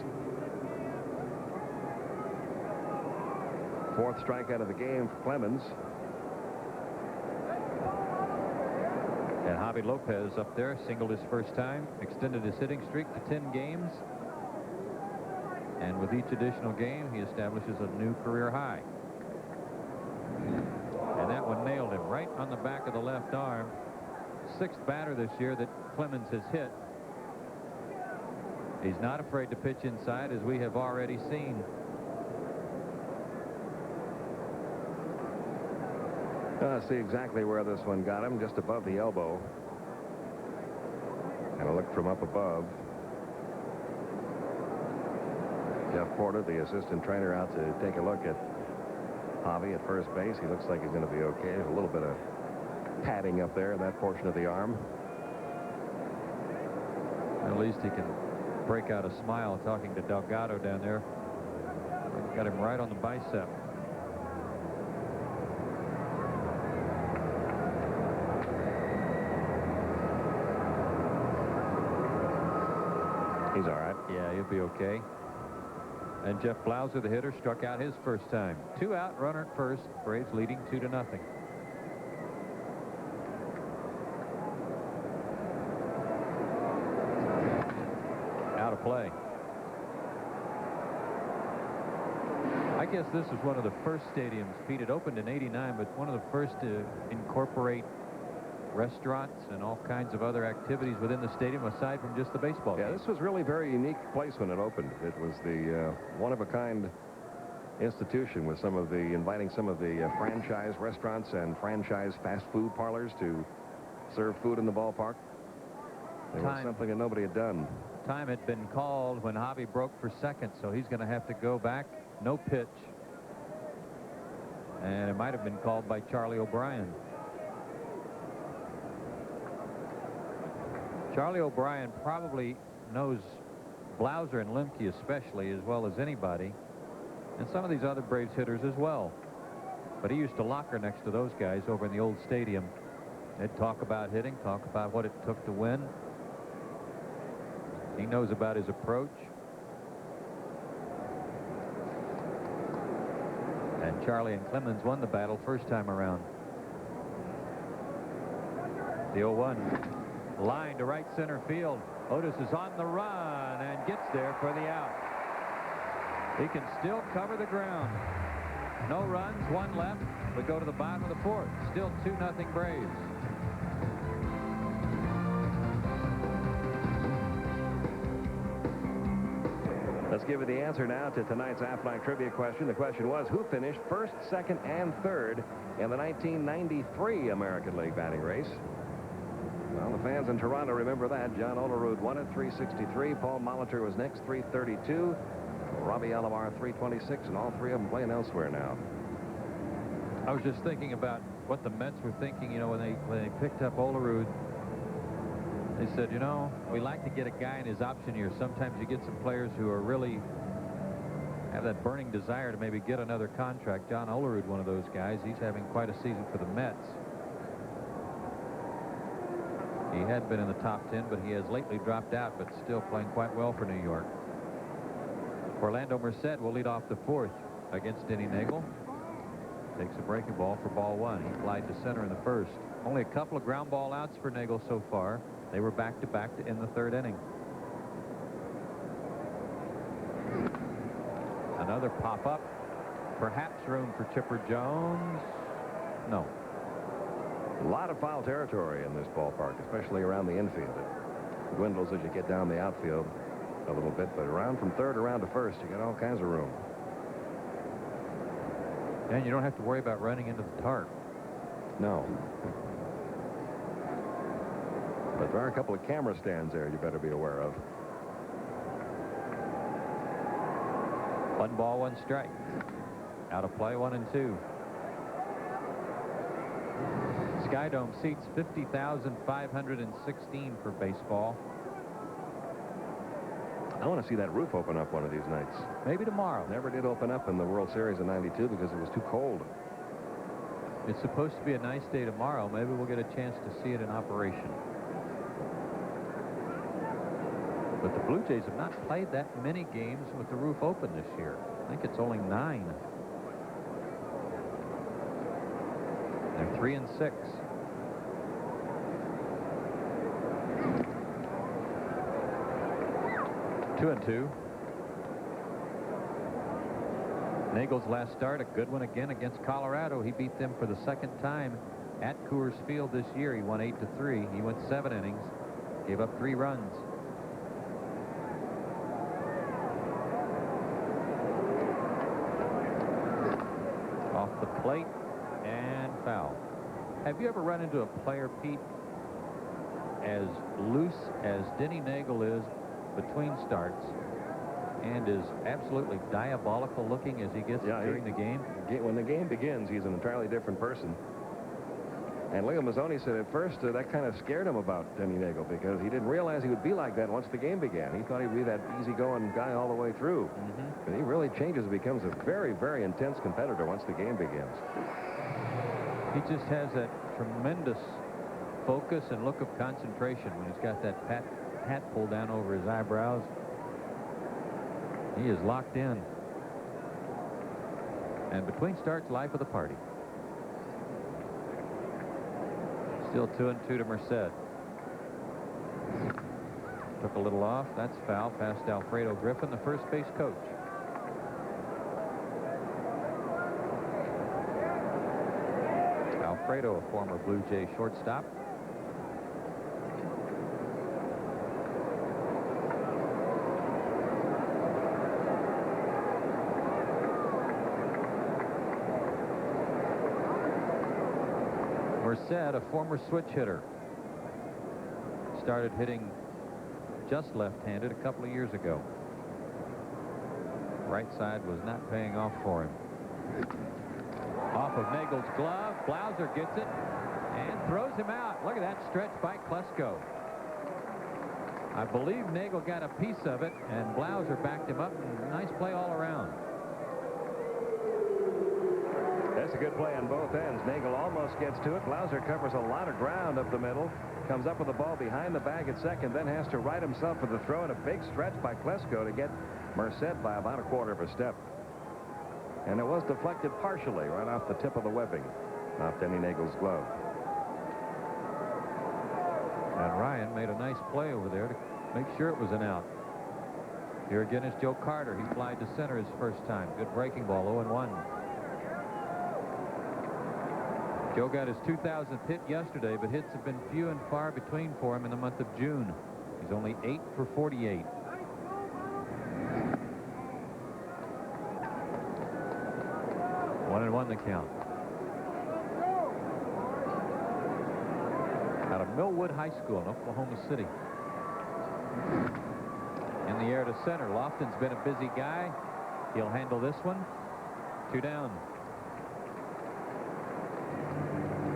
4th strikeout of the game for Clemens. And Javi Lopez up there singled his first time, extended his hitting streak to 10 games. And with each additional game, he establishes a new career high. And that one nailed him right on the back of the left arm. 6th batter this year that Clemens has hit. He's not afraid to pitch inside, as we have already seen. See exactly where this one got him, just above the elbow. And a look from up above. Jeff Porter, the assistant trainer, out to take a look at Javi at first base. He looks like he's going to be okay. There's a little bit of padding up there in that portion of the arm. At least he can break out a smile talking to Delgado down there. Got him right on the bicep. He's all right. Yeah, he'll be okay. And Jeff Blauser, the hitter, struck out his first time. 2 out, runner at first. Braves leading 2-0. Out of play. I guess this is one of the first stadiums, Pete. It opened in '89, but one of the first to incorporate restaurants and all kinds of other activities within the stadium aside from just the baseball game. Yeah, this was really a very unique place when it opened. It was the one-of-a-kind institution with inviting some of the franchise restaurants and franchise fast food parlors to serve food in the ballpark. It was something that nobody had done. Time had been called when Javi broke for second, so he's going to have to go back. No pitch. And it might have been called by Charlie O'Brien. Charlie O'Brien probably knows Blauser and Lemke especially as well as anybody, and some of these other Braves hitters as well. But he used to locker next to those guys over in the old stadium. They'd talk about hitting, talk about what it took to win. He knows about his approach. And Charlie and Clemens won the battle first time around. The 0-1. Line to right center field. Otis is on the run and gets there for the out. He can still cover the ground. No runs, 1 left. We go to the bottom of the 4th. Still 2-0 Braves. Let's give you the answer now to tonight's Aflac Trivia question. The question was, who finished 1st, 2nd, and 3rd in the 1993 American League batting race? Well, the fans in Toronto remember that. John Olerud won at 363. Paul Molitor was next, 332. Robbie Alomar, 326, and all 3 of them playing elsewhere now. I was just thinking about what the Mets were thinking, you know, when they picked up Olerud They said, you know, we like to get a guy in his option year. Sometimes you get some players who are really have that burning desire to maybe get another contract. John Olerud, one of those guys. He's having quite a season for the Mets. He had been in the top 10, but he has lately dropped out, but still playing quite well for New York. Orlando Merced will lead off the 4th against Denny Nagel. Takes a breaking ball for ball 1. He flied to center in the 1st. Only a couple of ground ball outs for Nagel so far. They were back-to-back in the 3rd inning. Another pop-up. Perhaps room for Chipper Jones. No. A lot of foul territory in this ballpark, especially around the infield. It dwindles as you get down the outfield a little bit, but around from 3rd around to 1st, you got all kinds of room. And you don't have to worry about running into the tarp. No. But there are a couple of camera stands there you better be aware of. 1 ball, 1 strike. Out of play, 1 and 2. Skydome seats 50,516 for baseball. I want to see that roof open up one of these nights. Maybe tomorrow. Never did open up in the World Series in '92 because it was too cold. It's supposed to be a nice day tomorrow. Maybe we'll get a chance to see it in operation. But the Blue Jays have not played that many games with the roof open this year. I think it's only 9. They're 3 and 6. Two and 2. Nagel's last start, a good one again against Colorado. He beat them for the 2nd time at Coors Field this year. He won 8-3. He went 7 innings, gave up 3 runs. Off the plate and foul. Have you ever run into a player, Pete, as loose as Denny Nagel is between starts and is absolutely diabolical looking as he gets during the game? When the game begins, he's an entirely different person. And Leo Mazzoni said at first that kind of scared him about Denny Nagel because he didn't realize he would be like that once the game began. He thought he'd be that easygoing guy all the way through. But he really changes and becomes a very, very intense competitor once the game begins. He just has that tremendous focus and look of concentration when he's got that hat pulled down over his eyebrows. He is locked in. And between starts, life of the party. Still 2 and 2 to Merced. Took a little off. That's foul past Alfredo Griffin, the first base coach. Alfredo, a former Blue Jay shortstop. Merced, a former switch hitter, started hitting just left-handed a couple of years ago. Right side was not paying off for him. Off of Nagel's glove, Blauser gets it and throws him out. Look at that stretch by Klesko. I believe Nagel got a piece of it and Blauser backed him up. Nice play all around. That's a good play on both ends. Nagel almost gets to it. Blauser covers a lot of ground up the middle. Comes up with the ball behind the bag at second, then has to right himself for the throw, and a big stretch by Klesko to get Merced by about a quarter of a step. And it was deflected partially right off the tip of the webbing, off Denny Nagel's glove. And Ryan made a nice play over there to make sure it was an out. Here again is Joe Carter. He flied to center his first time. Good breaking ball, 0-1. Joe got his 2,000th hit yesterday, but hits have been few and far between for him in the month of June. He's only 8 for 48. One and 1 the count. Out of Millwood High School in Oklahoma City. In the air to center. Lofton's been a busy guy. He'll handle this one. 2 down.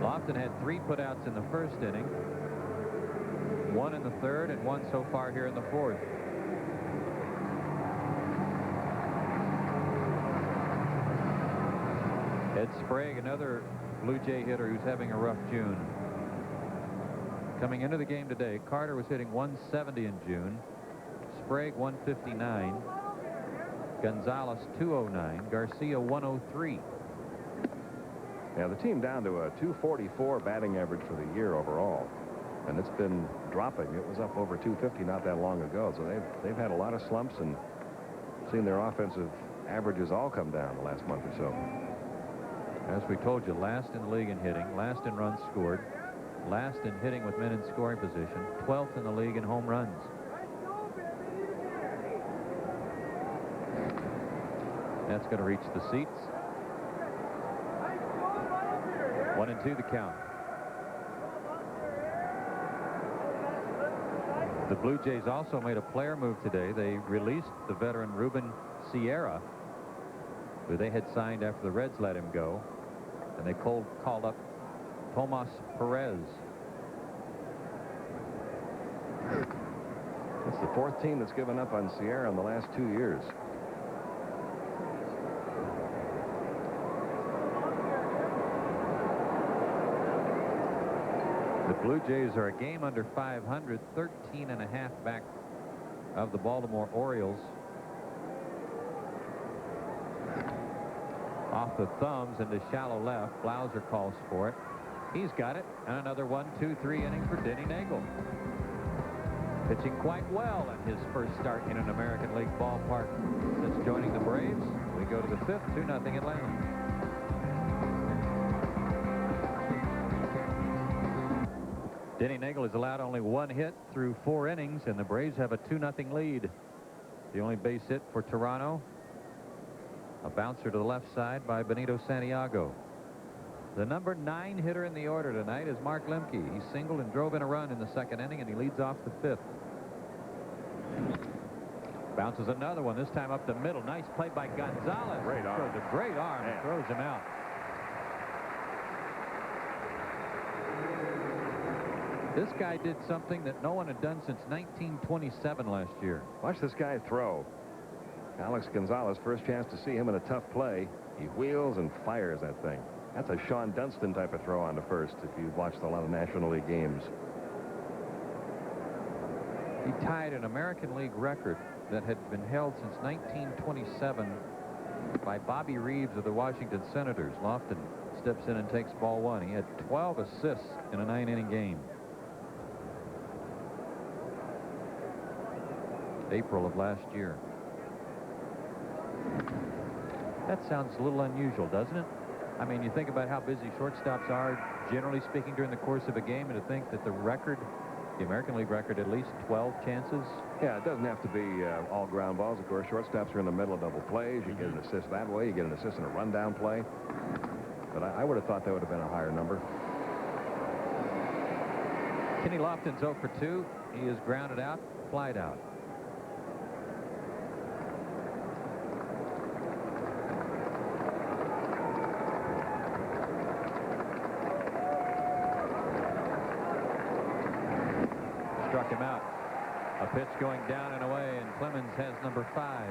Lofton had 3 putouts in the first inning. one in the third and one so far here in the fourth. Ed Sprague, another Blue Jay hitter who's having a rough June. Coming into the game today, Carter was hitting 170 in June. Sprague 159. Gonzalez 209. Garcia 103. Yeah, the team down to a 244 batting average for the year overall, and it's been dropping. It was up over 250 not that long ago, so they've had a lot of slumps and seen their offensive averages all come down the last month or so. As we told you, last in the league in hitting, last in runs scored, last in hitting with men in scoring position, 12th in the league in home runs. That's going to reach the seats. 1-2 the count. The Blue Jays also made a player move today. They released the veteran Ruben Sierra, who they had signed after the Reds let him go, and they called up Tomas Perez. It's the fourth team that's given up on Sierra in the last 2 years. The Blue Jays are a game under 500, 13.5 back of the Baltimore Orioles. Off the thumbs into shallow left. Blauser calls for it. He's got it. And another 1, 2, 3 inning for Denny Nagel. Pitching quite well in his first start in an American League ballpark since joining the Braves. We go to the fifth, 2-0 Atlanta. Denny Nagel has allowed only one hit through 4 innings, and the Braves have a 2-0 lead. The only base hit for Toronto, a bouncer to the left side by Benito Santiago. The number 9 hitter in the order tonight is Mark Lemke. He singled and drove in a run in the second inning, and he leads off the fifth. Bounces another one, this time up the middle. Nice play by Gonzalez. Great arm. Throws a great arm and throws him out. This guy did something that no one had done since 1927 last year. Watch this guy throw. Alex Gonzalez, first chance to see him in a tough play. He wheels and fires that thing. That's a Sean Dunston type of throw on to first if you've watched a lot of National League games. He tied an American League record that had been held since 1927 by Bobby Reeves of the Washington Senators. Lofton steps in and takes ball 1. He had 12 assists in a 9-inning game. April of last year. That sounds a little unusual, doesn't it? I mean, you think about how busy shortstops are, generally speaking, during the course of a game, and to think that the record, the American League record, at least 12 chances. Yeah, it doesn't have to be all ground balls. Of course, shortstops are in the middle of double plays. You get an assist that way. You get an assist in a rundown play. But I would have thought that would have been a higher number. Kenny Lofton's 0 for 2. He is grounded out, flied out. Struck him out. A pitch going down and away, and Clemens has number 5.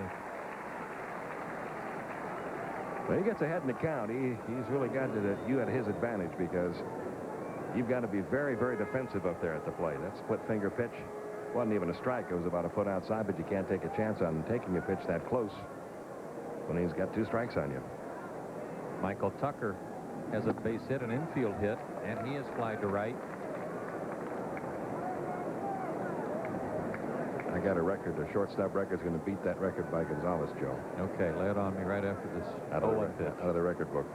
When he gets ahead in the count, he's really got you at his advantage, because you've got to be very, very defensive up there at the plate. That split finger pitch wasn't even a strike. It was about a foot outside, but you can't take a chance on taking a pitch that close when he's got 2 strikes on you. Michael Tucker has a base hit, an infield hit, and he is flied to right. I got a record. The shortstop record is going to beat that record by Gonzalez, Joe. Okay, lay it on me right after this. Out of the record book.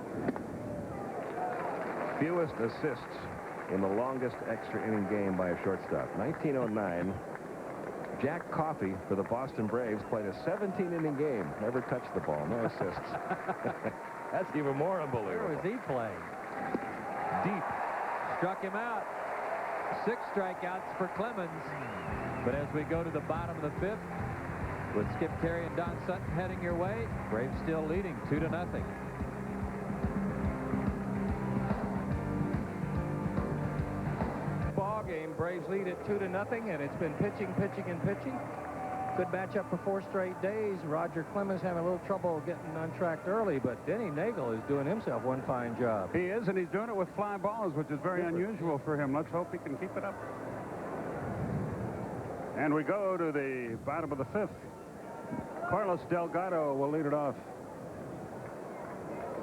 Fewest assists in the longest extra inning game by a shortstop. 1909. Jack Coffey for the Boston Braves played a 17-inning game. Never touched the ball. No assists. That's even more unbelievable. Where was he playing? Deep. Struck him out. 6 strikeouts for Clemens. But as we go to the bottom of the 5th, with Skip Terry and Don Sutton heading your way, Braves still leading 2-0. Ball game Braves lead it 2-0, and it's been pitching, pitching, and pitching. Good matchup for 4 straight days. Roger Clemens having a little trouble getting untracked early, but Denny Nagel is doing himself one fine job. He is, and he's doing it with fly balls, which is very unusual for him. Let's hope he can keep it up. And we go to the bottom of the 5th. Carlos Delgado will lead it off.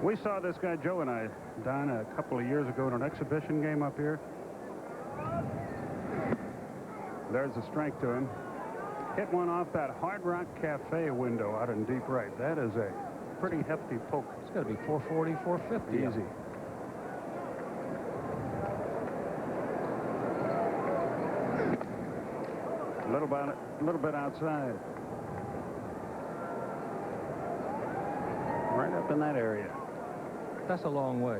We saw this guy, Joe and I, Don, a couple of years ago in an exhibition game up here. There's a strike to him. Hit one off that Hard Rock Cafe window out in deep right. That is a pretty hefty poke. It's got to be 440, 450. Easy. A little bit outside. Right up in that area. That's a long way.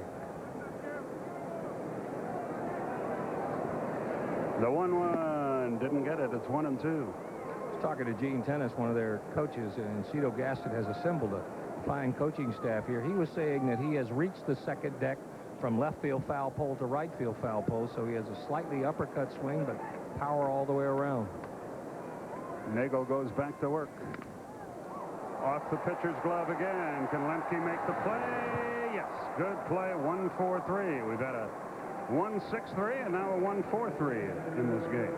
The 1-1 didn't get it. It's 1-2. I was talking to Gene Tennis, one of their coaches, and Cito Gaston has assembled a fine coaching staff here. He was saying that he has reached the second deck from left field foul pole to right field foul pole, so he has a slightly uppercut swing, but power all the way around. Nagel goes back to work. Off the pitcher's glove again. Can Lemke make the play? Yes. Good play. 1-4-3. We've had a 1-6-3 and now a 1-4-3 in this game.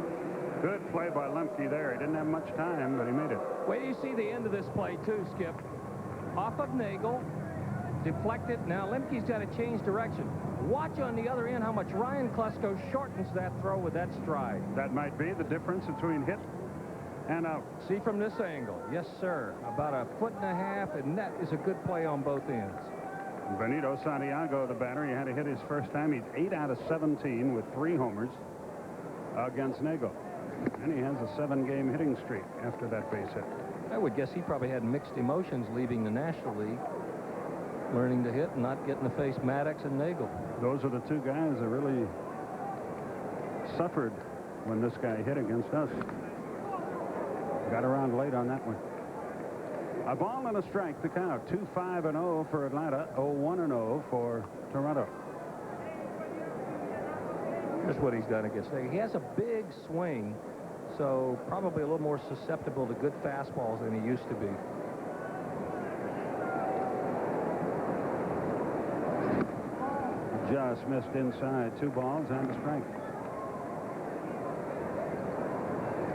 Good play by Lemke there. He didn't have much time, but he made it. Wait till you see the end of this play, too, Skip. Off of Nagel. Deflected. Now Lemke's got to change direction. Watch on the other end how much Ryan Klesko shortens that throw with that stride. That might be the difference between hit and out. See from this angle. Yes, sir. About 1.5 feet, and that is a good play on both ends. Benito Santiago, the batter, he had to hit his first time. He's 8 out of 17 with 3 homers against Nagel. And he has a 7-game hitting streak after that base hit. I would guess he probably had mixed emotions leaving the National League, learning to hit and not getting to face Maddox and Nagel. Those are the 2 guys that really suffered when this guy hit against us. Got around late on that one. A ball and a strike to count. 2-5-0 for Atlanta. 0-1-0 for Toronto. Here's what he's done against Nagel. He has a big swing, so probably a little more susceptible to good fastballs than he used to be. Just missed inside. 2 balls and a strike.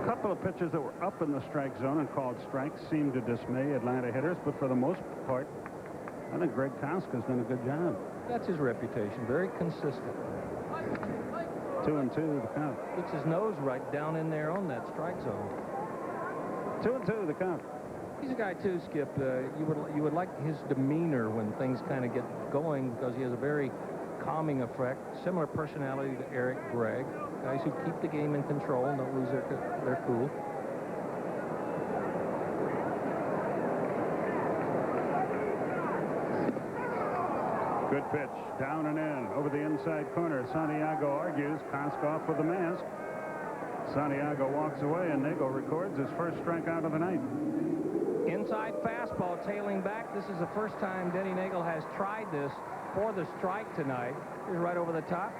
A couple of pitches that were up in the strike zone and called strikes seemed to dismay Atlanta hitters, but for the most part, I think Greg Koska's done a good job. That's his reputation. Very consistent. 2-2 the count. Gets his nose right down in there on that strike zone. 2-2 the count. He's a guy, too, Skip. You would like his demeanor when things kind of get going, because he has a very calming effect. Similar personality to Eric Gregg. Guys who keep the game in control and don't lose their cool. Good pitch. Down and in. Over the inside corner. Santiago argues. Koskoff with the mask. Santiago walks away, and Nagel records his first strikeout of the night. Inside fastball tailing back. This is the first time Denny Nagel has tried this for the strike tonight. Here's right over the top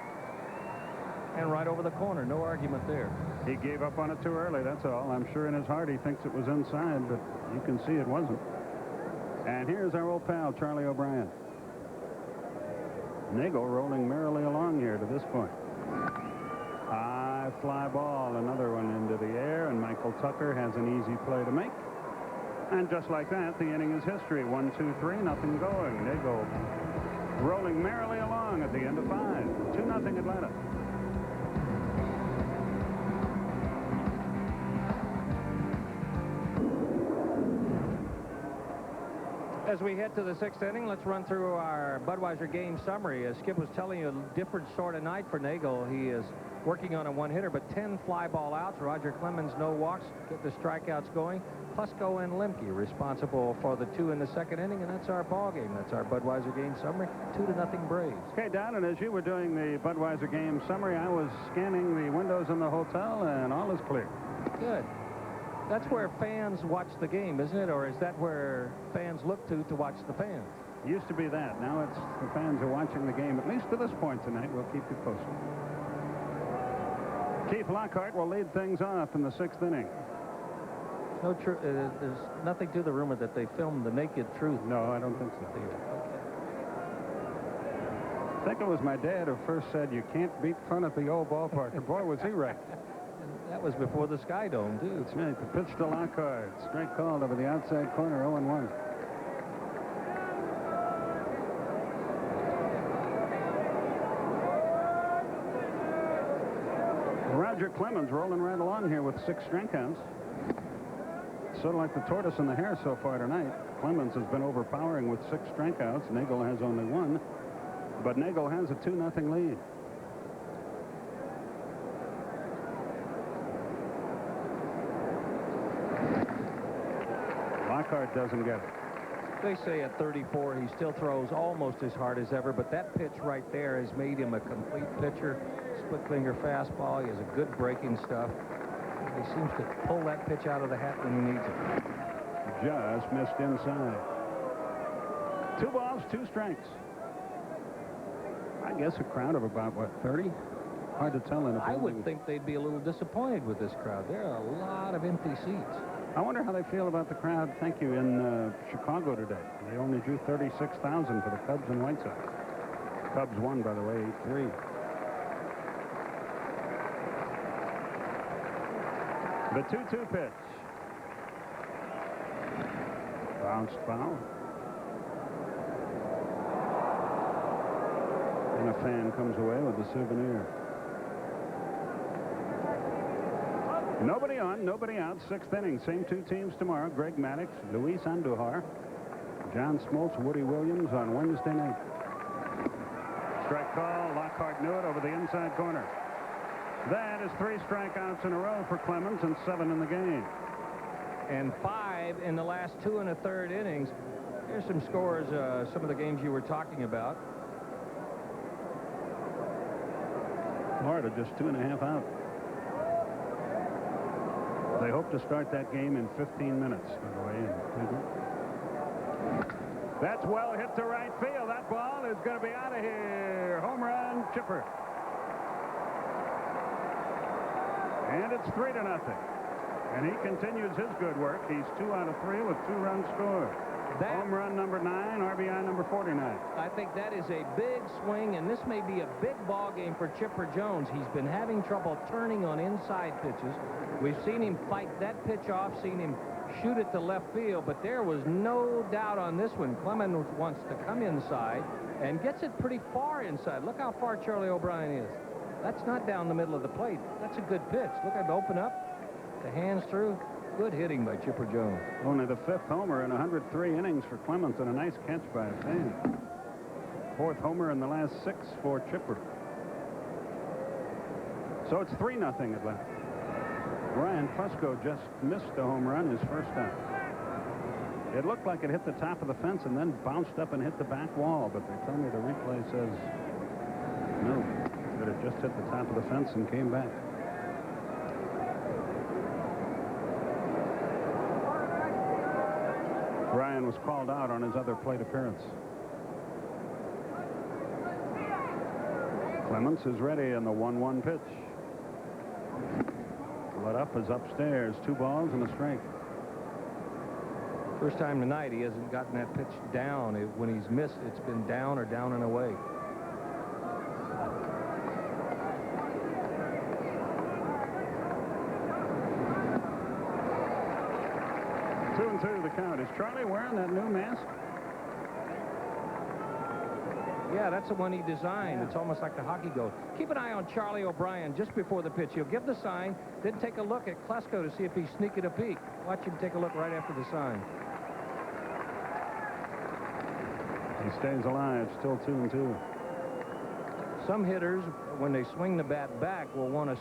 and right over the corner. No argument there. He gave up on it too early, that's all. I'm sure in his heart he thinks it was inside, but you can see it wasn't. And here's our old pal, Charlie O'Brien. Nagel rolling merrily along here to this point. High fly ball, another one into the air, and Michael Tucker has an easy play to make. And just like that, the inning is history. 1-2-3, nothing going. Nagel rolling merrily along at the end of 5. 2-0 Atlanta. As we head to the 6th inning, let's run through our Budweiser game summary. As Skip was telling you, a different sort of night for Nagel. He is working on a 1-hitter, but 10 fly ball outs. Roger Clemens, no walks, get the strikeouts going. Klesko and Lemke responsible for the 2 in the 2nd inning, and that's our ball game. That's our Budweiser game summary. 2-0 Braves. Okay, Don, and as you were doing the Budweiser game summary, I was scanning the windows in the hotel, and all is clear. Good. That's where fans watch the game, isn't it? Or is that where fans look to watch the fans? Used to be that. Now it's the fans are watching the game, at least to this point tonight. We'll keep you posted. Keith Lockhart will lead things off in the 6th inning. There's nothing to the rumor that they filmed the naked truth. No, I don't think so. I think it was my dad who first said, you can't beat fun at the old ballpark. And boy, was he right. And that was before the Sky Dome, too. That's right. The pitch to Lockhart. Strike called over the outside corner, 0-1. Roger Clemens rolling right along here with 6 strikeouts. Sort of like the tortoise and the hare so far tonight. Clemens has been overpowering with 6 strikeouts. Nagel has only 1. But Nagel has a 2-0 lead. Lockhart doesn't get it. They say at 34 he still throws almost as hard as ever, but that pitch right there has made him a complete pitcher. Split finger fastball. He has a good breaking stuff. He seems to pull that pitch out of the hat when he needs it. Just missed inside. 2 balls, 2 strikes. I guess a crowd of about, what, 30? Hard to tell in a building. I would think they'd be a little disappointed with this crowd. There are a lot of empty seats. I wonder how they feel about the crowd, thank you, in Chicago today. They only drew 36,000 for the Cubs and White Sox. Cubs won, by the way, 8-3. The 2-2 pitch. Bounced foul. And a fan comes away with the souvenir. Nobody on, nobody out. 6th inning. Same 2 teams tomorrow. Greg Maddux, Luis Andujar, John Smoltz, Woody Williams on Wednesday night. Strike call. Lockhart knew it over the inside corner. That is 3 strikeouts in a row for Clemens and 7 in the game. And 5 in the last 2 1/3 innings. Here's some scores, some of the games you were talking about. Florida just 2.5 out. They hope to start that game in 15 minutes, by the way. That's well hit to right field. That ball is going to be out of here. Home run, Chipper. And it's 3-0. And he continues his good work. He's 2 out of 3 with 2 runs scored. Home run number 9, RBI number 49. I think that is a big swing, and this may be a big ball game for Chipper Jones. He's been having trouble turning on inside pitches. We've seen him fight that pitch off, seen him shoot it to left field, but there was no doubt on this one. Clemens wants to come inside and gets it pretty far inside. Look how far Charlie O'Brien is. That's not down the middle of the plate. That's a good pitch. Look at it open up. The hands through. Good hitting by Chipper Jones. Only the 5th homer in 103 innings for Clemens, and a nice catch by a fan. 4th homer in the last 6 for Chipper. So it's 3-0 Atlanta. Ryan Fusco just missed a home run his first time. It looked like it hit the top of the fence and then bounced up and hit the back wall, but they tell me the replay says no, that it just hit the top of the fence and came back. Ryan was called out on his other plate appearance. Clemens is ready in the 1-1 pitch. Let up is upstairs. 2 balls and a strike. First time tonight he hasn't gotten that pitch down. When he's missed, it's been down or down and away. Two and 2 the count. Is Charlie wearing that new mask? Yeah, that's the one he designed. It's almost like the hockey goal. Keep an eye on Charlie O'Brien just before the pitch. He'll give the sign, then take a look at Klesko to see if he's sneaking a peek. Watch him take a look right after the sign. He stays alive, still 2 and 2. Some hitters, when they swing the bat back, will want to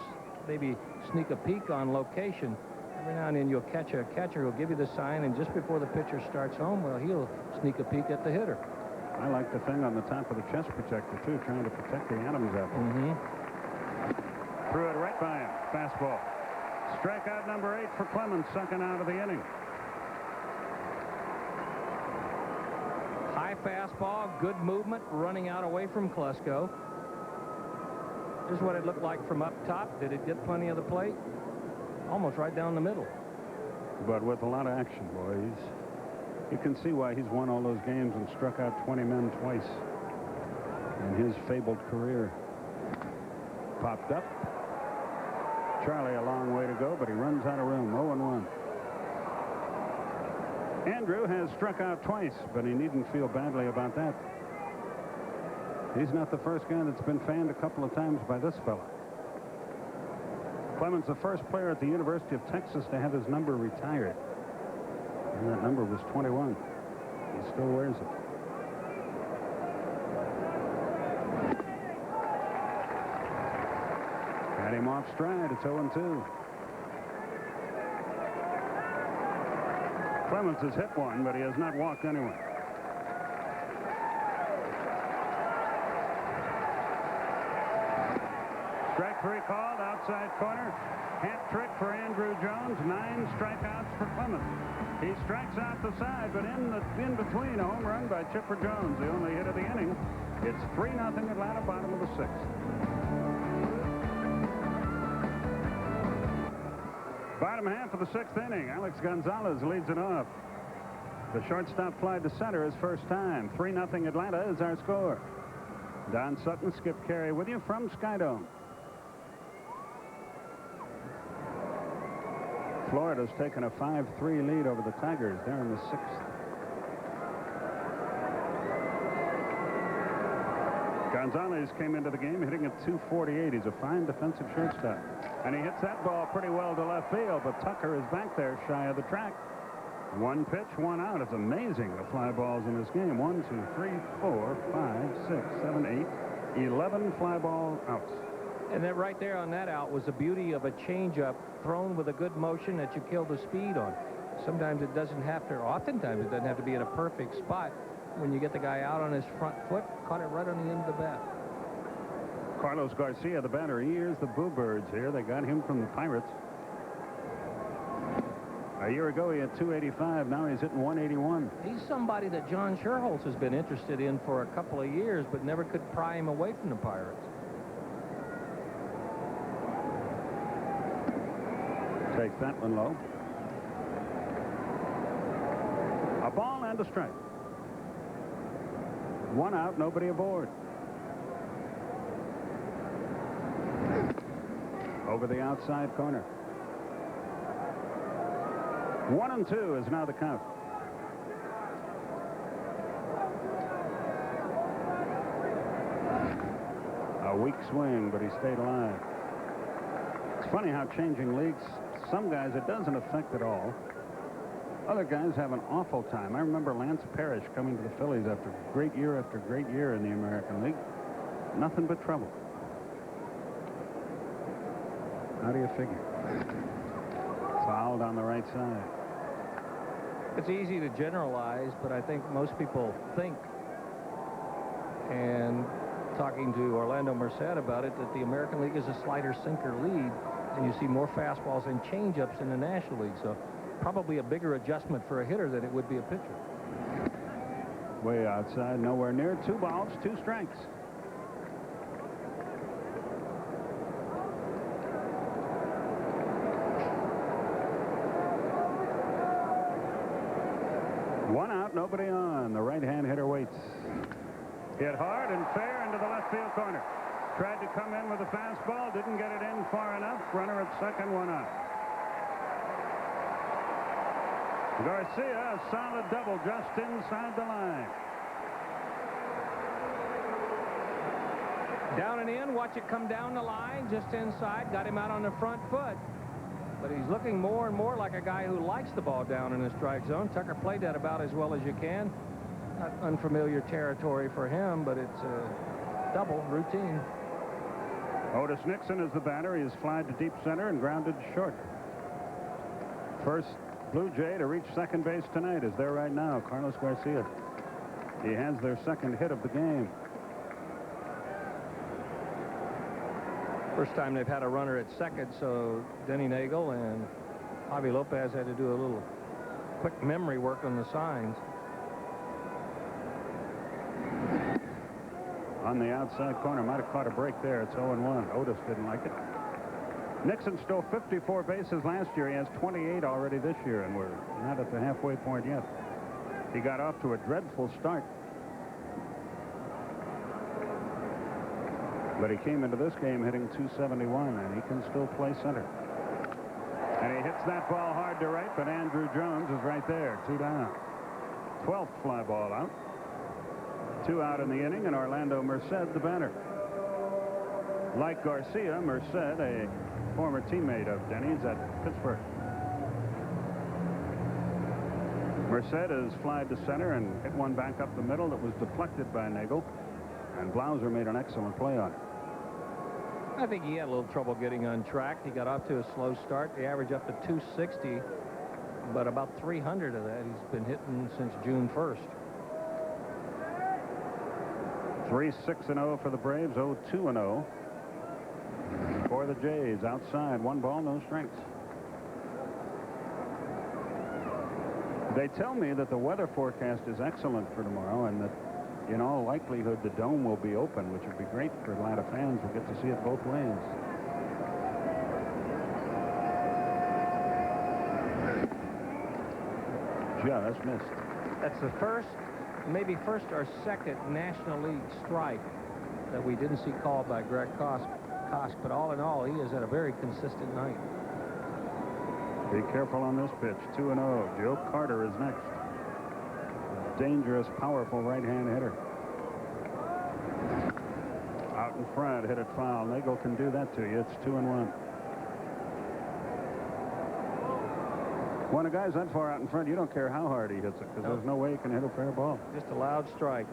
maybe sneak a peek on location. Every now and then you'll catch a catcher who'll give you the sign, and just before the pitcher starts home, well, he'll sneak a peek at the hitter. I like the thing on the top of the chest protector, too, trying to protect the Adams apple. Threw it right by him. Fastball. Strikeout number 8 for Clemens, second out of the inning. High fastball, good movement, running out away from Klesko. Here's what it looked like from up top. Did it get plenty of the plate? Almost right down the middle. But with a lot of action, boys. You can see why he's won all those games and struck out 20 men twice in his fabled career. Popped up. Charlie a long way to go, but he runs out of room. 0-1. Andrew has struck out twice, but he needn't feel badly about that. He's not the first guy that's been fanned a couple of times by this fella. Clemens, the first player at the University of Texas to have his number retired. And that number was 21. He still wears it. Got him off stride. It's 0-2. Clemens has hit one, but he has not walked anyone. Strike 3 called, outside corner. Hat trick for Andrew Jones. 9 strikeouts for Clemens. He strikes out the side, but in between, a home run by Chipper Jones, the only hit of the inning. It's 3-0 Atlanta, bottom of the 6th. Bottom half of the 6th inning. Alex Gonzalez leads it off. The shortstop fly to center his first time. 3-0 Atlanta is our score. Don Sutton, Skip Carey with you from Skydome. Florida's taken a 5-3 lead over the Tigers. They're in the 6th. Gonzalez came into the game hitting at .248. He's a fine defensive shortstop. And he hits that ball pretty well to left field, but Tucker is back there shy of the track. 1 pitch, 1 out. It's amazing the fly balls in this game. 1, 2, 3, 4, 5, 6, 7, 8, 11 fly ball outs. And then right there on that out was the beauty of a changeup thrown with a good motion that you kill the speed on. Sometimes it doesn't have to, or oftentimes it doesn't have to be in a perfect spot. When you get the guy out on his front foot, caught it right on the end of the bat. Carlos Garcia, the batter. He hears the Boo Birds here. They got him from the Pirates. A year ago, he had 285. Now he's hitting 181. He's somebody that John Sherholtz has been interested in for a couple of years, but never could pry him away from the Pirates. Takes that one low. A ball and a strike. 1 out, nobody aboard. Over the outside corner. 1-2 is now the count. A weak swing, but he stayed alive. It's funny how changing leagues, some guys it doesn't affect at all. Other guys have an awful time. I remember Lance Parrish coming to the Phillies after great year in the American League. Nothing but trouble. How do you figure? Fouled on the right side. It's easy to generalize, but I think most people think, and talking to Orlando Merced about it, that the American League is a slider-sinker league, and you see more fastballs and changeups in the National League. So probably a bigger adjustment for a hitter than it would be a pitcher. Way outside, nowhere near. 2 balls, 2 strikes. One out, nobody on. The right-hand hitter waits. Hit hard and fair into the left field corner. Tried to come in with a fastball, didn't get it in far enough. Runner at second, 1 out. Garcia, a solid double just inside the line. Down and in, watch it come down the line, just inside, got him out on the front foot. But he's looking more and more like a guy who likes the ball down in the strike zone. Tucker played that about as well as you can. Not unfamiliar territory for him, but it's a double routine. Otis Nixon is the batter. He is flied to deep center and grounded short. First Blue Jay to reach second base tonight is there right now, Carlos Garcia. He has their second hit of the game. First time they've had a runner at second, so Denny Nagel and Javi Lopez had to do a little quick memory work on the signs. on the outside corner. Might have caught a break there. It's 0-1. Otis didn't like it. Nixon stole 54 bases last year. He has 28 already this year, and we're not at the halfway point yet. He got off to a dreadful start. But he came into this game hitting .271, and he can still play center. And he hits that ball hard to right, but Andrew Jones is right there. 2 down. 12th fly ball out. 2 out in the inning, and Orlando Merced the batter. Like Garcia, Merced, a former teammate of Denny's at Pittsburgh. Merced is flied to center and hit one back up the middle that was deflected by Nagel, and Blauser made an excellent play on it. I think he had a little trouble getting on track. He got off to a slow start. The average up to 260, but about 300 of that he's been hitting since June 1st. 3-6-0 for the Braves, 0-2-0 for the Jays. Outside, 1 ball, no strikes. They tell me that the weather forecast is excellent for tomorrow, and that in all likelihood the dome will be open, which would be great for Atlanta fans. We'll get to see it both ways. Just missed. That's the first, maybe first or second National League strike that we didn't see called by Greg Kosk. But all in all, he has had a very consistent night. Be careful on this pitch. 2-0. Joe Carter is next. A dangerous, powerful right-hand hitter. Out in front, hit it foul. Nagel can do that to you. It's 2-1. When a guy's that far out in front, you don't care how hard he hits it, because there's no way he can hit a fair ball. Just a loud strike.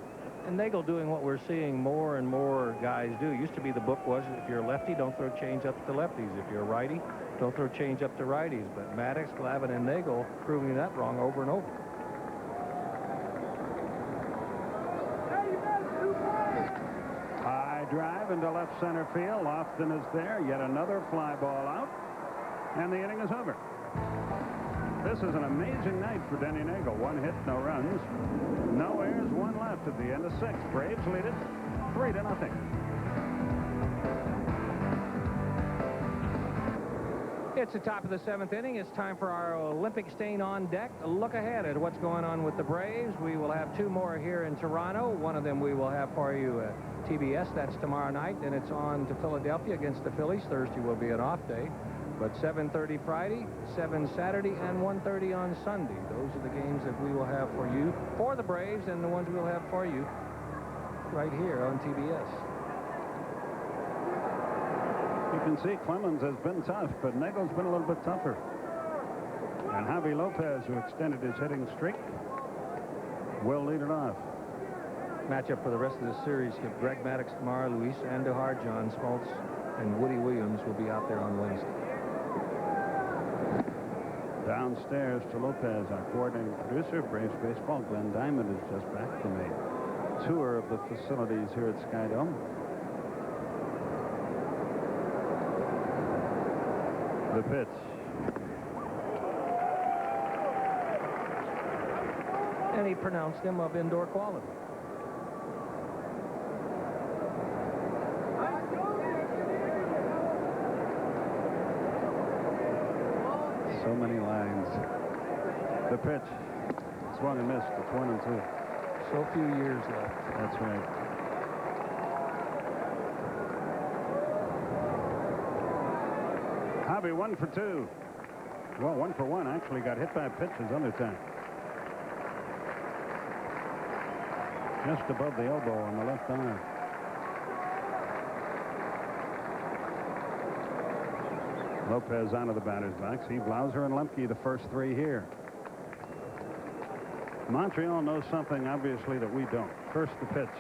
And Nagel doing what we're seeing more and more guys do. Used to be the book was, if you're a lefty, don't throw change up to lefties. If you're a righty, don't throw change up to righties. But Maddox, Glavine, and Nagel proving that wrong over and over. High drive into left center field. Lofton is there. Yet another fly ball out. And the inning is over. This is an amazing night for Denny Nagel. 1 hit, no runs. No errors, 1 left at the end of 6. Braves lead it 3-0. It's the top of the 7th inning. It's time for our Olympic stain on deck. A look ahead at what's going on with the Braves. We will have 2 more here in Toronto. One of them we will have for you at TBS. That's tomorrow night. Then it's on to Philadelphia against the Phillies. Thursday will be an off day. But 7:30 Friday, 7 Saturday, and 1:30 on Sunday. Those are the games that we will have for you, for the Braves, and the ones we'll have for you right here on TBS. You can see Clemens has been tough, but Nagel's been a little bit tougher. And Javi Lopez, who extended his hitting streak, will lead it off. Matchup for the rest of the series. Greg Maddox tomorrow, Luis Andujar, John Smoltz, and Woody Williams will be out there on Wednesday. Downstairs to Lopez, our coordinating producer, Braves Baseball. Glenn Diamond is just back from a tour of the facilities here at Skydome. The pitch. And he pronounced him of indoor quality. So many lines. The pitch. Swung and missed. It's 1-2. So few years left. That's right. Javi 1 for 2. Well, 1 for 1. Actually got hit by a pitch his other time. Just above the elbow on the left arm. Lopez onto the batter's box. He, Blauser, and Lemke the first 3 here. Montreal knows something, obviously, that we don't. First, the pitch.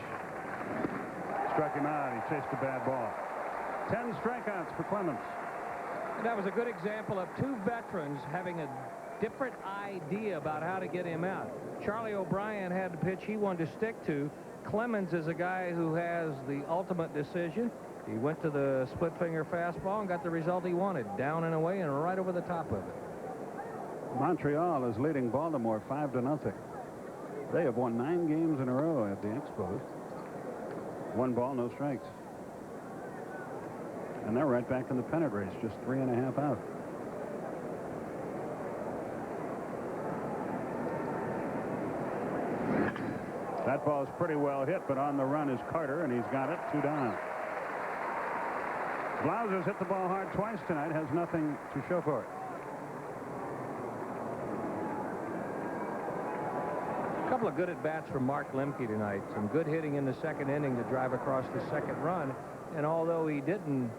Struck him out. He chased a bad ball. 10 strikeouts for Clemens. That was a good example of 2 veterans having a different idea about how to get him out. Charlie O'Brien had the pitch he wanted to stick to. Clemens is a guy who has the ultimate decision. He went to the split finger fastball and got the result he wanted. Down and away and right over the top of it. Montreal is leading Baltimore 5-0. They have won 9 games in a row at the Expos. 1 ball, no strikes. And they're right back in the pennant race, just 3.5 out. That ball's pretty well hit, but on the run is Carter, and he's got it. 2 down. Blauser's hit the ball hard twice tonight, has nothing to show for it. A couple of good at-bats from Mark Lemke tonight. Some good hitting in the second inning to drive across the second run. And although he didn't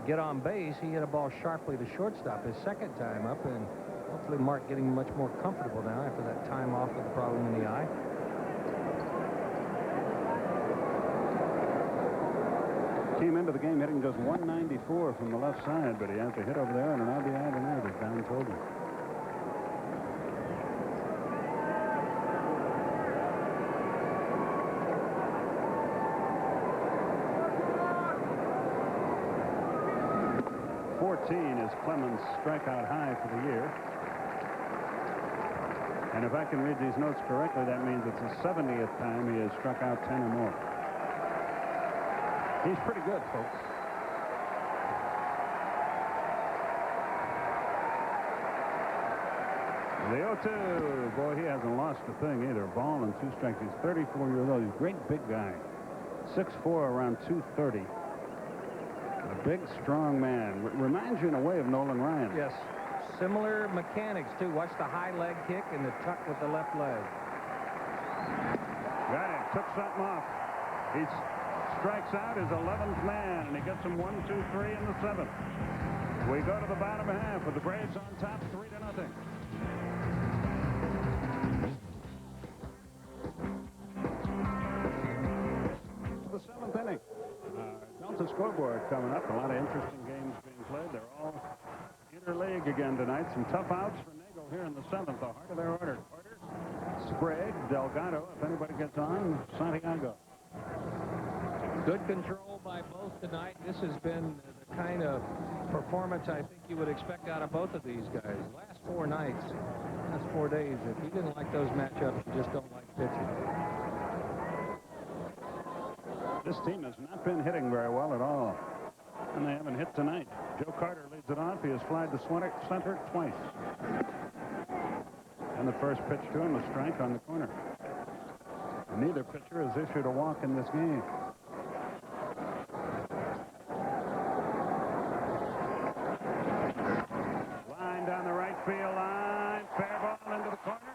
get on base, he hit a ball sharply to shortstop his second time up, and hopefully Mark getting much more comfortable now after that time off with the problem in the eye. Came into the game hitting just 194 from the left side, but he has a hit over there and an RBI tonight, as Don told me. Is Clemens' strikeout high for the year. And if I can read these notes correctly, that means it's the 70th time he has struck out 10 or more. He's pretty good, folks. The 0-2. Boy, he hasn't lost a thing either. Ball and 2 strikes. He's 34 years old. He's a great big guy. 6'4", around 230. A big, strong man. Reminds you in a way of Nolan Ryan. Yes. Similar mechanics, too. Watch the high leg kick and the tuck with the left leg. Got it. Took something off. He strikes out his 11th man, and he gets him 1, 2, 3 in the 7th. We go to the bottom half with the Braves on top, 3-0. The 7th inning. Delta scoreboard coming up. A lot of interesting games being played. They're all interleague again tonight. Some tough outs for Nagel here in the 7th. The heart of their order. Carter, Sprague, Delgado. If anybody gets on, Santiago. Good control by both tonight. This has been the kind of performance I think you would expect out of both of these guys. Last 4 nights, last 4 days, if you didn't like those matchups, you just don't like pitching. This team has not been hitting very well at all, and they haven't hit tonight. Joe Carter leads it off. He has flied to center twice. And the first pitch to him, a strike on the corner. Neither pitcher has issued a walk in this game. Line down the right field line. Fair ball into the corner.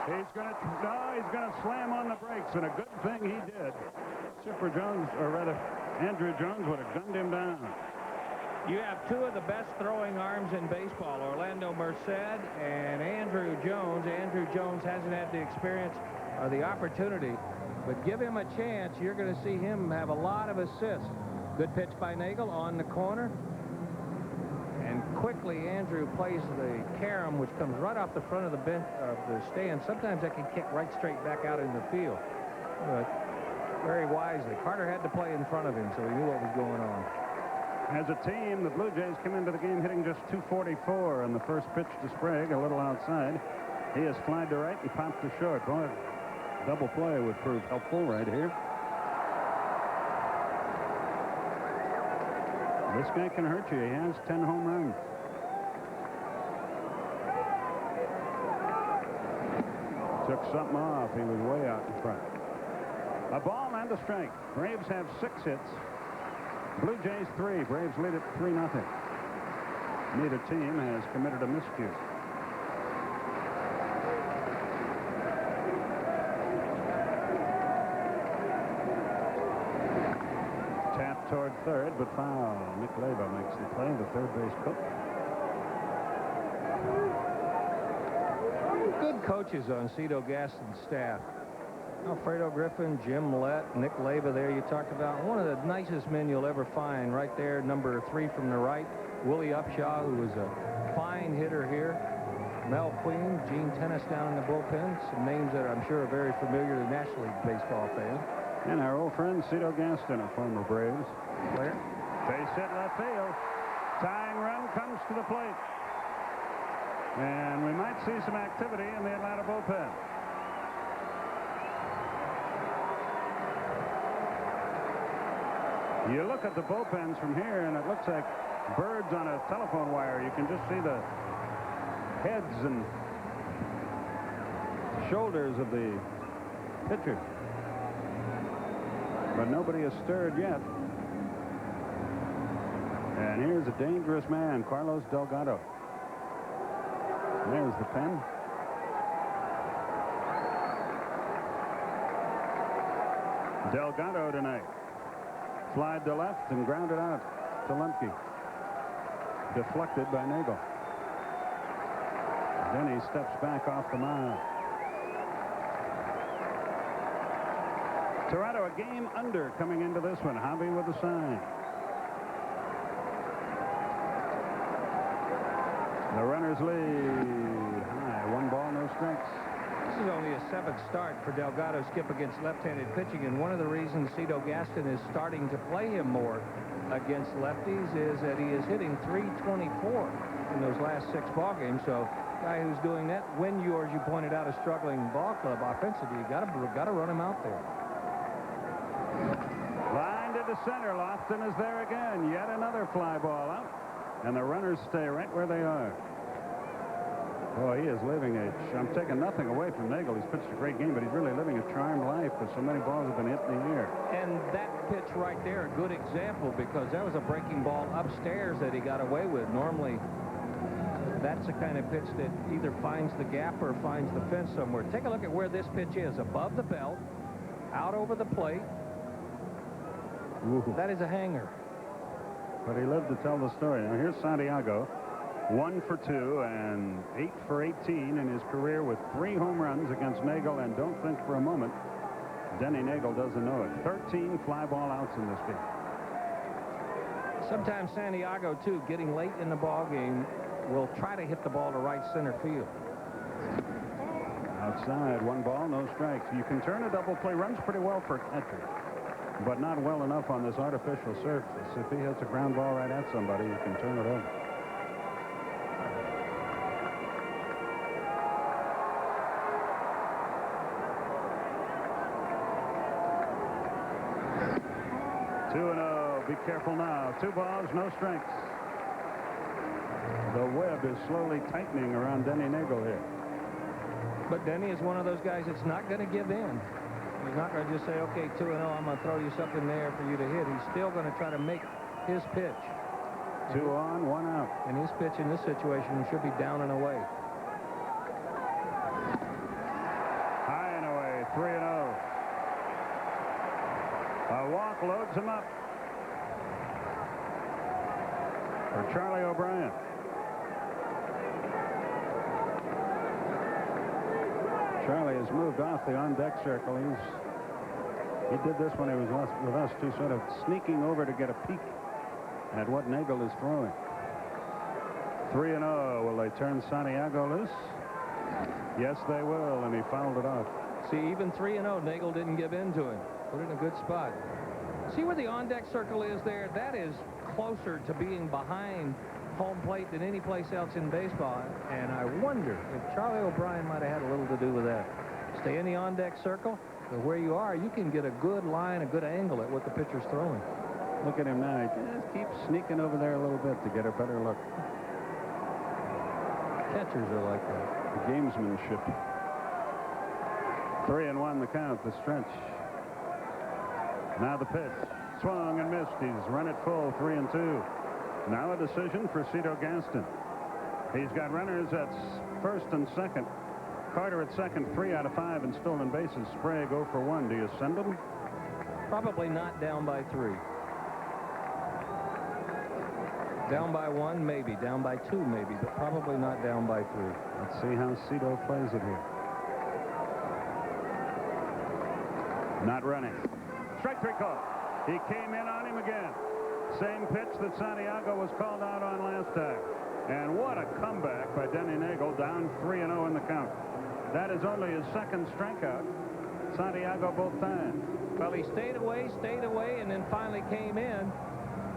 He's going to slam on the brakes, and a good thing he did. Chipper Jones, or rather, Andrew Jones would have gunned him down. You have 2 of the best throwing arms in baseball, Orlando Merced and Andrew Jones. Andrew Jones hasn't had the experience or the opportunity, but give him a chance. You're going to see him have a lot of assists. Good pitch by Nagel on the corner. And quickly, Andrew plays the carom, which comes right off the front of the bench of the stand. Sometimes that can kick right straight back out in the field. But very wisely, Carter had to play in front of him, so he knew what was going on. As a team, the Blue Jays come into the game hitting just 244 on the first pitch to Sprague, a little outside. He has flied to right and popped to short. Boy, double play would prove helpful right here. This guy can hurt you. He has 10 home runs. Took something off. He was way out in front. A ball and a strike. Braves have 6 hits. Blue Jays 3. Braves lead it 3-0. Neither team has committed a miscue. Tap toward third, but foul. Nick Leyva makes the play, the third base coach. Good coaches on Cito Gaston's staff. Alfredo Griffin, Jim Lett, Nick Leyva there you talked about. One of the nicest men you'll ever find right there, number 3 from the right. Willie Upshaw, who was a fine hitter here. Mel Queen, Gene Tennis down in the bullpen. Some names that I'm sure are very familiar to National League baseball fans. And our old friend Cito Gaston, a former Braves player. Base hit left field. Tying run comes to the plate. And we might see some activity in the Atlanta bullpen. You look at the bullpens from here, and it looks like birds on a telephone wire. You can just see the heads and shoulders of the pitchers. But nobody has stirred yet. And here's a dangerous man, Carlos Delgado. There's the pen. Delgado tonight. Slide to left and grounded out to Lemke. Deflected by Nagel. Then he steps back off the mound. Toronto a game under coming into this one. Javi with the sign. The runners lead high. 1 ball, no strikes. This is only a 7th start for Delgado Skip against left-handed pitching, and one of the reasons Cito Gaston is starting to play him more against lefties is that he is hitting .324 in those last 6 ball games. So a guy who's doing that when you, as you pointed out, a struggling ball club offensively, you got to run him out there. Line to the center. Lofton is there again. Yet another fly ball out. And the runners stay right where they are. Boy, he is living I'm taking nothing away from Nagel. He's pitched a great game, but he's really living a charmed life because so many balls have been hit in the air. And that pitch right there, a good example, because that was a breaking ball upstairs that he got away with. Normally, that's the kind of pitch that either finds the gap or finds the fence somewhere. Take a look at where this pitch is. Above the belt, out over the plate. Ooh. That is a hanger. But he lived to tell the story. Now here's Santiago. 1 for 2 and 8 for 18 in his career with 3 home runs against Nagel. And don't think for a moment Denny Nagel doesn't know it. 13 fly ball outs in this game. Sometimes Santiago, too, getting late in the ball game, will try to hit the ball to right center field. Outside, 1 ball, no strikes. You can turn a double play. Runs pretty well for a catcher, but not well enough on this artificial surface. If he hits a ground ball right at somebody, you can turn it over. Be careful now. 2 balls, no strikes. The web is slowly tightening around Denny Nagel here. But Denny is one of those guys that's not going to give in. He's not going to just say, okay, 2-0, I'm going to throw you something there for you to hit. He's still going to try to make his pitch. 2 on, 1 out. And his pitch in this situation should be down and away. High and away, 3-0. A walk loads him up for Charlie O'Brien. Charlie has moved off the on-deck circle. He did this when he was with us, too, sort of sneaking over to get a peek at what Nagel is throwing. 3-0. Will they turn Santiago loose? Yes, they will, and he fouled it off. See, even 3-0, Nagel didn't give in to him. Put it in a good spot. See where the on-deck circle is there? That is closer to being behind home plate than any place else in baseball. And I wonder if Charlie O'Brien might have had a little to do with that. Stay in the on-deck circle, but where you are, you can get a good line, a good angle at what the pitcher's throwing. Look at him now. He just keeps sneaking over there a little bit to get a better look. Catchers are like that. The gamesmanship. 3-1 the count, the stretch. Now the pitch. Swung and missed. He's run it full, 3-2. Now a decision for Cito Gaston. He's got runners at first and second. Carter at second, 3 out of 5 in stolen bases. Sprague 0 for 1. Do you send him? Probably not down by 3. Down by 1, maybe. Down by 2, maybe. But probably not down by 3. Let's see how Cito plays it here. Not running. Strike 3 call. He came in on him again. Same pitch that Santiago was called out on last time. And what a comeback by Denny Nagel, down 3-0 in the count. That is only his second strikeout. Santiago both times. Well, he stayed away, and then finally came in.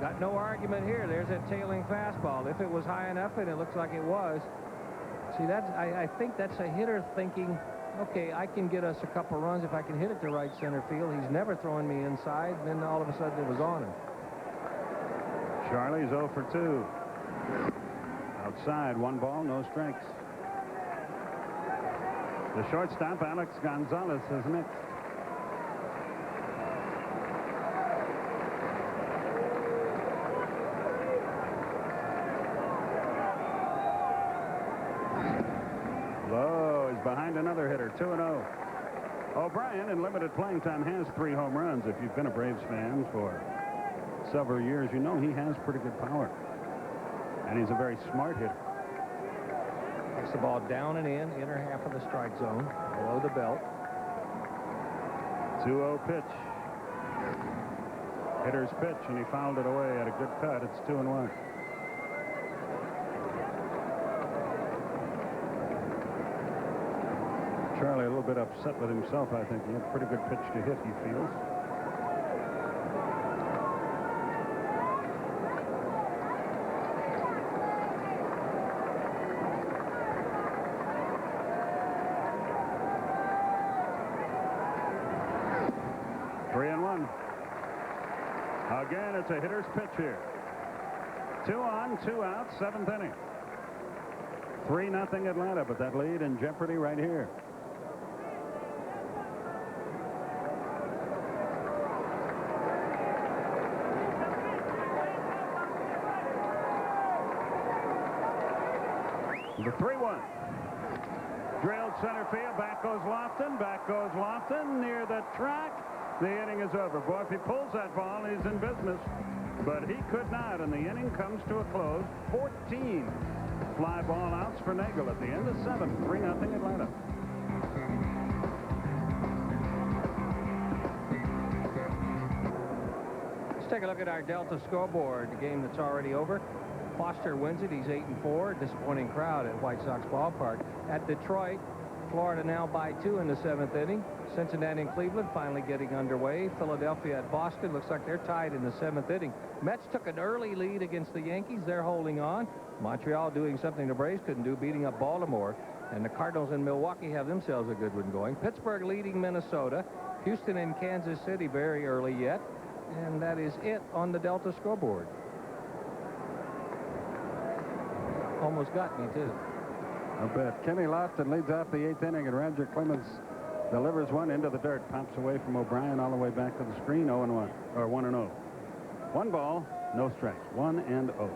Got no argument here. There's that tailing fastball. If it was high enough, and it looks like it was. See, I think that's a hitter thinking, okay, I can get us a couple runs if I can hit it to right center field. He's never throwing me inside, and then all of a sudden it was on him. Charlie's 0 for 2. Outside, 1 ball, no strikes. The shortstop, Alex Gonzalez, is next. Lowe is behind another hitter, 2-0. O'Brien, in limited playing time, has 3 home runs. If you've been a Braves fan for several years, you know he has pretty good power. And he's a very smart hitter. Takes the ball down and in, inner half of the strike zone, below the belt. 2-0 pitch. Hitter's pitch, and he fouled it away at a good cut. It's 2-1. Charlie a little bit upset with himself, I think. He had a pretty good pitch to hit, he feels. Again, it's a hitter's pitch here. 2 on, 2 out, 7th inning. 3-0 Atlanta, but that lead in jeopardy right here. The 3-1. Drilled center field. Back goes Lofton. Back goes Lofton near the track. The inning is over. Boy, if he pulls that ball, he's in business. But he could not, and the inning comes to a close. 14 fly ball outs for Nagel at the end of 7. 3-0 Atlanta. Let's take a look at our Delta scoreboard. The game that's already over. Foster wins it. He's 8-4. Disappointing crowd at White Sox Ballpark. At Detroit, Florida now by 2 in the 7th inning. Cincinnati and Cleveland finally getting underway. Philadelphia at Boston. Looks like they're tied in the 7th inning. Mets took an early lead against the Yankees. They're holding on. Montreal doing something the Braves couldn't do, beating up Baltimore. And the Cardinals and Milwaukee have themselves a good one going. Pittsburgh leading Minnesota. Houston and Kansas City very early yet. And that is it on the Delta scoreboard. Almost got me, too. I bet. Kenny Lofton leads off the 8th inning, and Roger Clemens delivers one into the dirt. Pops away from O'Brien all the way back to the screen. 0-1, or 1-0. 1 ball, no strikes. 1-0.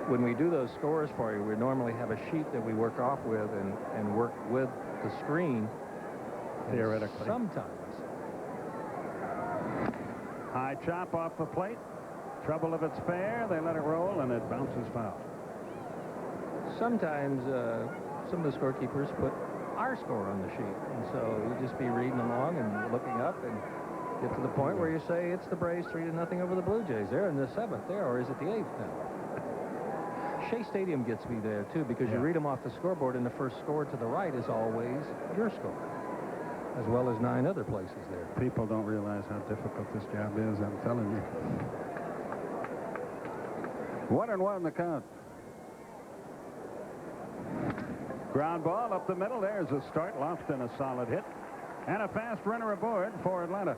When we do those scores for you, we normally have a sheet that we work off with and work with the screen. Theoretically. Sometimes. High chop off the plate. Trouble if it's fair. They let it roll, and it bounces foul. Sometimes some of the scorekeepers put our score on the sheet. And so you just be reading along and looking up and get to the point where you say it's the Braves 3-0 over the Blue Jays. They're in the 7th there, or is it the 8th now? Shea Stadium gets me there, too, because you read them off the scoreboard, and the first score to the right is always your score, as well as 9 other places there. People don't realize how difficult this job is, I'm telling you. 1-1 the count. Ground ball up the middle. There's a start. Lofton a solid hit. And a fast runner aboard for Atlanta.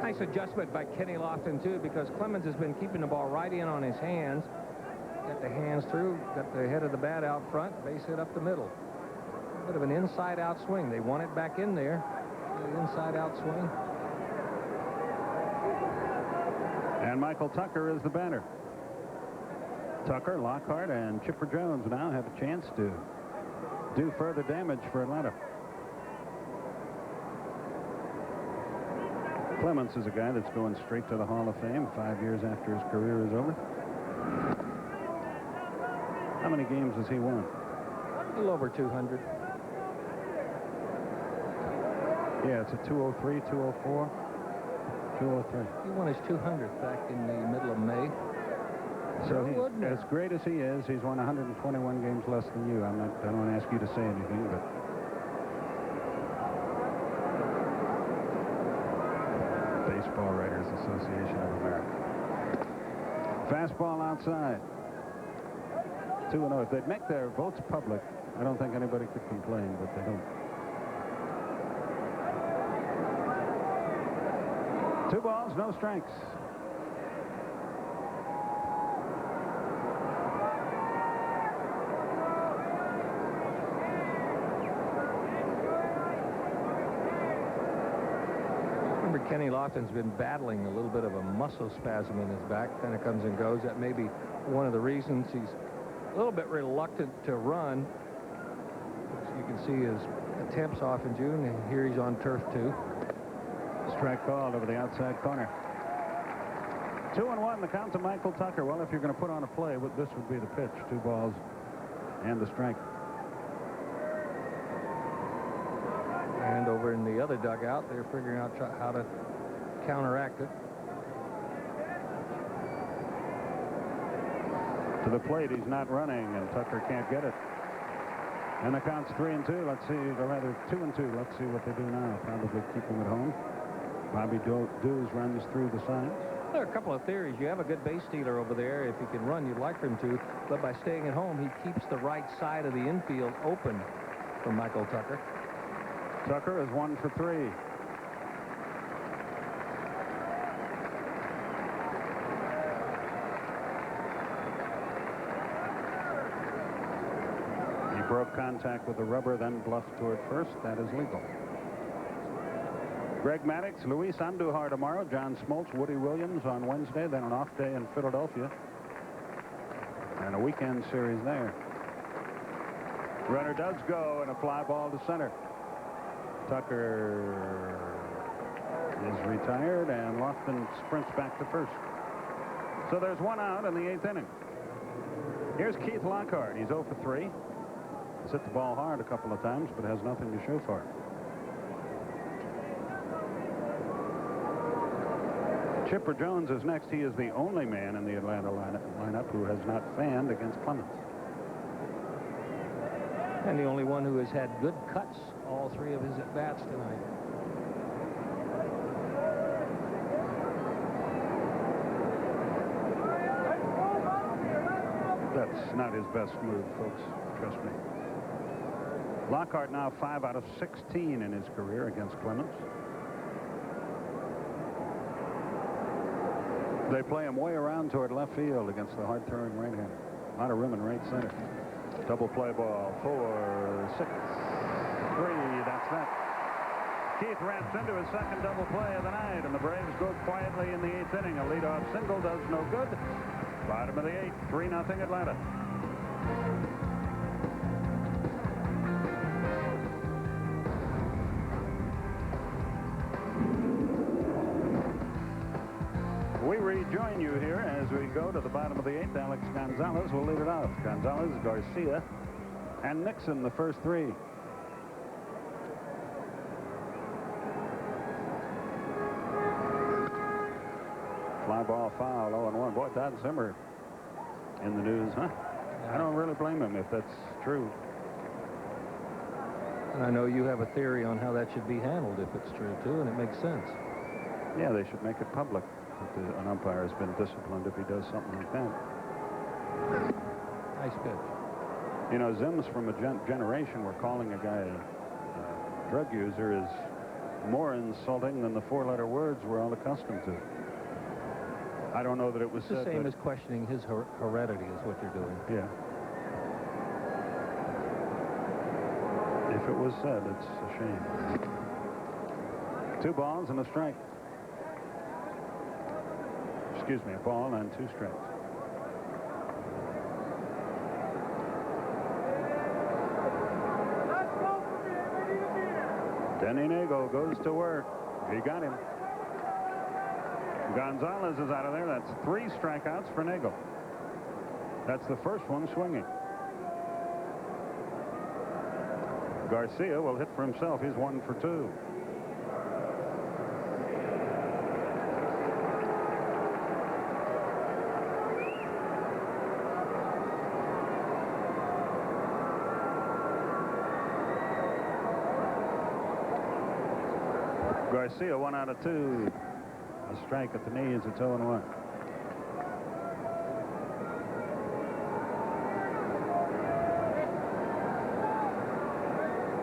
Nice adjustment by Kenny Lofton, too, because Clemens has been keeping the ball right in on his hands. Got the hands through, got the head of the bat out front, base hit up the middle. A bit of an inside-out swing. They want it back in there. The inside-out swing. And Michael Tucker is the batter. Tucker, Lockhart, and Chipper Jones now have a chance to do further damage for Atlanta. Clemens is a guy that's going straight to the Hall of Fame 5 years after his career is over. How many games has he won? A little over 200. Yeah, it's a 203, 204, 203. He won his 200th back in the middle of May. So as great as he is, he's won 121 games less than you. I don't want to ask you to say anything, but Baseball Writers Association of America. Fastball outside. 2-0. If they'd make their votes public, I don't think anybody could complain, but they don't. 2 balls, no strikes. Kenny Lofton's been battling a little bit of a muscle spasm in his back. Kind of comes and goes. That may be one of the reasons he's a little bit reluctant to run. As you can see his attempts off in June, and here he's on turf too. Strike called over the outside corner. 2-1, the count to Michael Tucker. Well, if you're going to put on a play, this would be the pitch. 2 balls and a strike. And over in the other dugout, they're figuring out how to counteract it. To the plate, he's not running, and Tucker can't get it. And the count's 3-2. Let's see, or rather 2-2. Let's see what they do now. Probably keep him at home. Bobby Dews runs through the signs. There are a couple of theories. You have a good base stealer over there. If he can run, you'd like for him to. But by staying at home, he keeps the right side of the infield open for Michael Tucker. Tucker is 1 for 3. He broke contact with the rubber, then bluffed toward first. That is legal. Greg Maddux, Luis Andujar tomorrow, John Smoltz, Woody Williams on Wednesday, then an off day in Philadelphia. And a weekend series there. Runner does go, and a fly ball to center. Tucker is retired, and Lofton sprints back to first. So there's 1 out in the 8th inning. Here's Keith Lockhart. He's 0 for 3. He's hit the ball hard a couple of times, but has nothing to show for it. Chipper Jones is next. He is the only man in the Atlanta lineup who has not fanned against Clemens. And the only one who has had good cuts all 3 of his at-bats tonight. That's not his best move, folks. Trust me. Lockhart now 5 out of 16 in his career against Clemens. They play him way around toward left field against the hard-throwing right-hander. A lot of room in right center. Double play ball, 4, 6, 3. That's that. Keith wraps into his second double play of the night, and the Braves go quietly in the 8th inning. A leadoff single does no good. Bottom of the 8th, 3-0 Atlanta. We rejoin you here as we go to the bottom of the 8th. Alex Gonzalez will lead it off. Gonzalez, Garcia, and Nixon, the first 3. Fly ball foul, 0-1. Boy, Todd Zimmer in the news, huh? I don't really blame him if that's true. And I know you have a theory on how that should be handled if it's true, too, and it makes sense. Yeah, they should make it public that an umpire has been disciplined if he does something like that. Nice pitch. You know, Zim's from a generation where calling a guy a drug user is more insulting than the 4-letter words we're all accustomed to. I don't know that it was the same as questioning his heredity is what you're doing. Yeah. If it was said, it's a shame. 2 balls and a strike. Excuse me, a ball and 2 strikes. Denny Nagel goes to work. He got him. Gonzalez is out of there. That's 3 strikeouts for Nagel. That's the first one swinging. Garcia will hit for himself. He's 1 for 2. Garcia 1 out of 2. A strike at the knees. It's 0-1.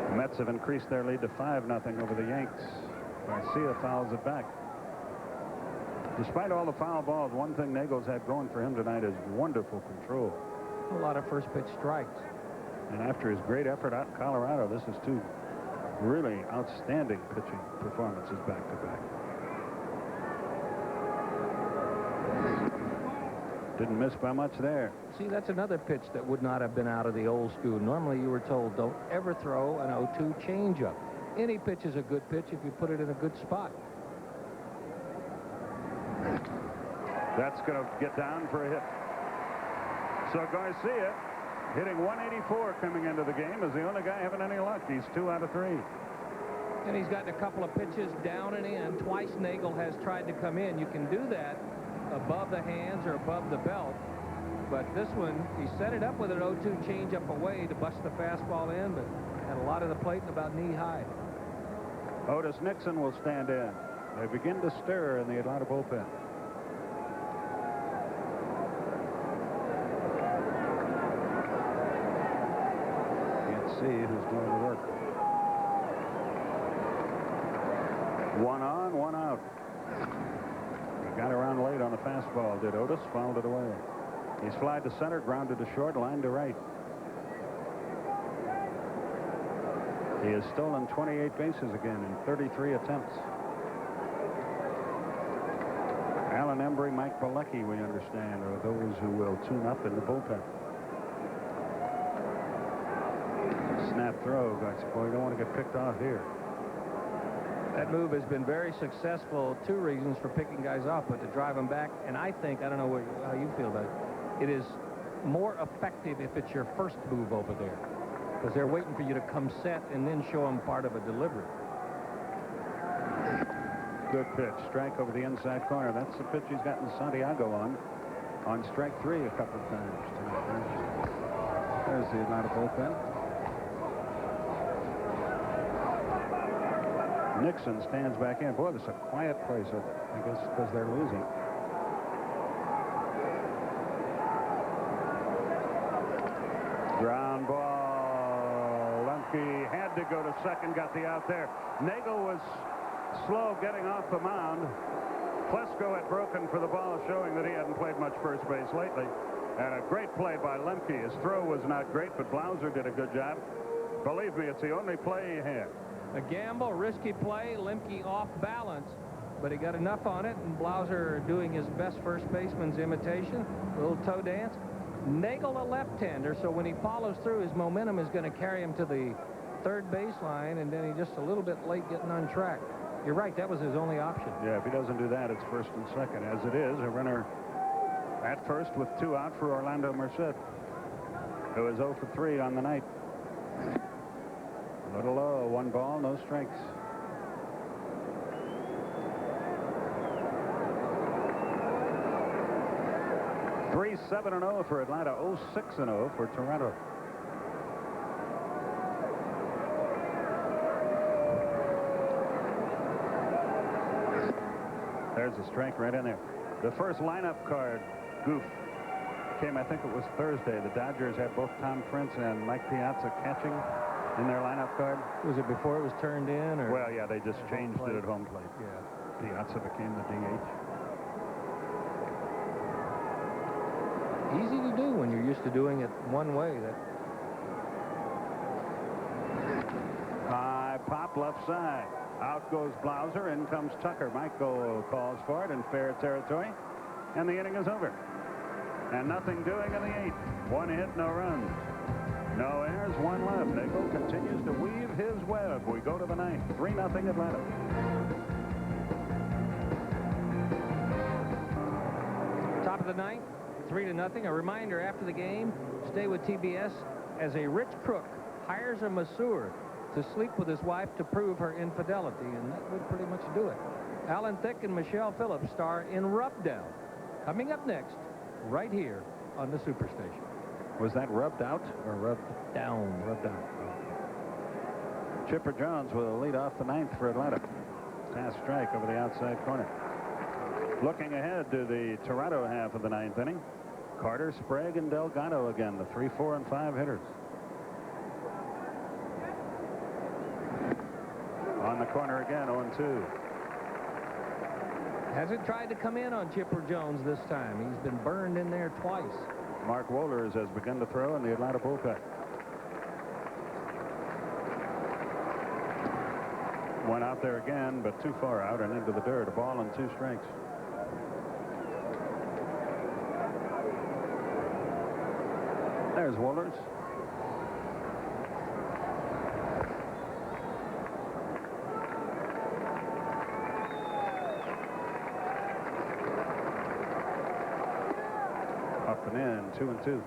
The Mets have increased their lead to 5-0 over the Yanks. Garcia fouls it back. Despite all the foul balls, one thing Nagel's had going for him tonight is wonderful control. A lot of first pitch strikes. And after his great effort out in Colorado, this is two really outstanding pitching performances back-to-back. Didn't miss by much there. See, that's another pitch that would not have been out of the old school. Normally, you were told, don't ever throw an 0-2 changeup. Any pitch is a good pitch if you put it in a good spot. That's going to get down for a hit. So Garcia, hitting 184 coming into the game, is the only guy having any luck. He's 2 out of 3. And he's gotten a couple of pitches down and in. Twice Nagel has tried to come in. You can do that above the hands or above the belt. But this one, he set it up with an 0-2 changeup away to bust the fastball in, but had a lot of the plate and about knee-high. Otis Nixon will stand in. They begin to stir in the Atlanta bullpen. Can't see who's doing the work. 1 on, 1 out. He got around late on the fastball, did Otis, fouled it away. He's flied to center, grounded to short, line to right. He has stolen 28 bases again in 33 attempts. Alan Embry, Mike Bilecki, we understand, are those who will tune up in the bullpen. Snap throw, guys. Boy, you don't want to get picked off here. That move has been very successful. 2 reasons for picking guys off, but to drive them back. And I think, I don't know how you feel about it, it is more effective if it's your first move over there, because they're waiting for you to come set and then show them part of a delivery. Good pitch. Strike over the inside corner. That's the pitch he's gotten Santiago on strike 3 a couple of times tonight. There's the Atlanta bullpen. Nixon stands back in. Boy, this is a quiet place, I guess, because they're losing. Ground ball. Lemke had to go to second, got the out there. Nagel was slow getting off the mound. Plesko had broken for the ball, showing that he hadn't played much first base lately. And a great play by Lemke. His throw was not great, but Blauser did a good job. Believe me, it's the only play he had. A gamble, risky play, Lemke off balance, but he got enough on it, and Blauser doing his best first baseman's imitation, a little toe dance. Nagel a left-hander, so when he follows through, his momentum is going to carry him to the third baseline, and then he just a little bit late getting on track. You're right, that was his only option. Yeah, if he doesn't do that, it's first and second. As it is, a runner at first with 2 out for Orlando Merced, who is 0 for 3 on the night. A little low, 1 ball, no strikes. Three 7-0 for Atlanta, 0-6-0 for Toronto. There's a strike right in there. The first lineup card goof came, I think it was Thursday. The Dodgers had both Tom Prince and Mike Piazza catching in their lineup card. Was it before it was turned in? Or? Well, yeah, they just changed it at home plate. Yeah. Piazza became the DH. Easy to do when you're used to doing it one way. High pop left side. Out goes Blauser. In comes Tucker. Michael calls for it in fair territory. And the inning is over. And nothing doing in the 8th. 1 hit, no runs. No errors, 1 left. Nagel continues to weave his web. We go to the 9th. 3-0 Atlanta. Top of the 9th, 3-0. A reminder after the game, stay with TBS as a rich crook hires a masseur to sleep with his wife to prove her infidelity, and that would pretty much do it. Alan Thicke and Michelle Phillips star in Rubdown. Coming up next, right here on the Superstation. Was that rubbed out or rubbed down? Rubbed down. Chipper Jones will lead off the 9th for Atlanta. Pass strike over the outside corner. Looking ahead to the Toronto half of the 9th inning, Carter, Sprague, and Delgado again, the 3, 4, and 5 hitters. On the corner again, 0-2. Hasn't tried to come in on Chipper Jones this time. He's been burned in there twice. Mark Wohlers has begun to throw in the Atlanta bullpen. Went out there again, but too far out and into the dirt. A ball and 2 strikes. There's Wohlers. Up and in, 2-2.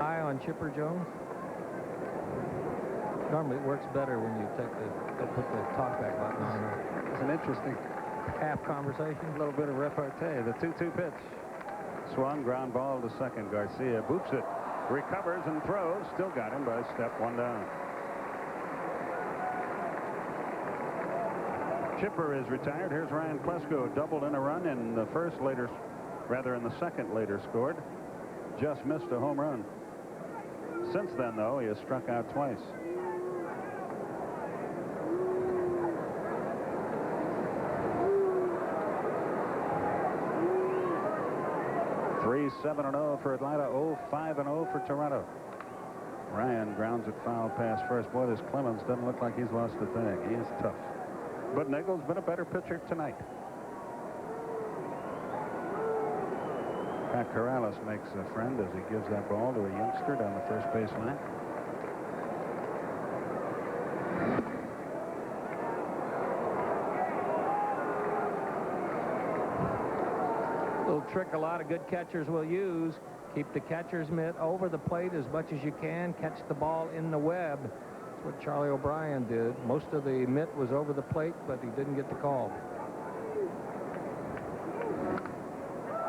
Eye on Chipper Jones. Normally it works better when you put the talkback button on. It's an interesting Half conversation. a little bit of repartee. The 2-2 pitch. Swung, ground ball to second. Garcia boops it, recovers and throws. Still got him by step, 1 down. Chipper is retired. Here's Ryan Klesko, doubled in a run in the in the second later scored. Just missed a home run. Since then, though, he has struck out twice. Seven and 0 for Atlanta, 5-0 for Toronto. Ryan grounds it foul past first. Boy, this Clemens doesn't look like he's lost a thing. He is tough. But Nagel's been a better pitcher tonight. Pat Corrales makes a friend as he gives that ball to a youngster down the first base line. Trick a lot of good catchers will use. Keep the catcher's mitt over the plate as much as you can. Catch the ball in the web. That's what Charlie O'Brien did. Most of the mitt was over the plate, but he didn't get the call.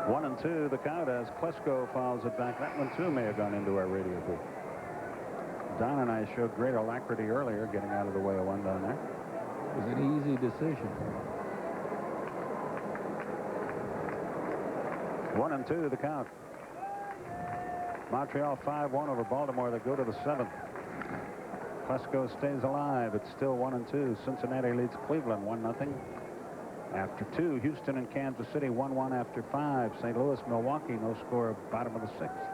1-2 the count as Klesko fouls it back. That one too may have gone into our radio booth. Don and I showed great alacrity earlier getting out of the way of one down there. It was an easy decision. 1-2 the count. Montreal 5-1 over Baltimore. They go to the 7th. Klesko stays alive. It's still 1-2. Cincinnati leads Cleveland 1-0. After 2, Houston and Kansas City 1-1 after 5. St. Louis, Milwaukee, no score, bottom of the 6th.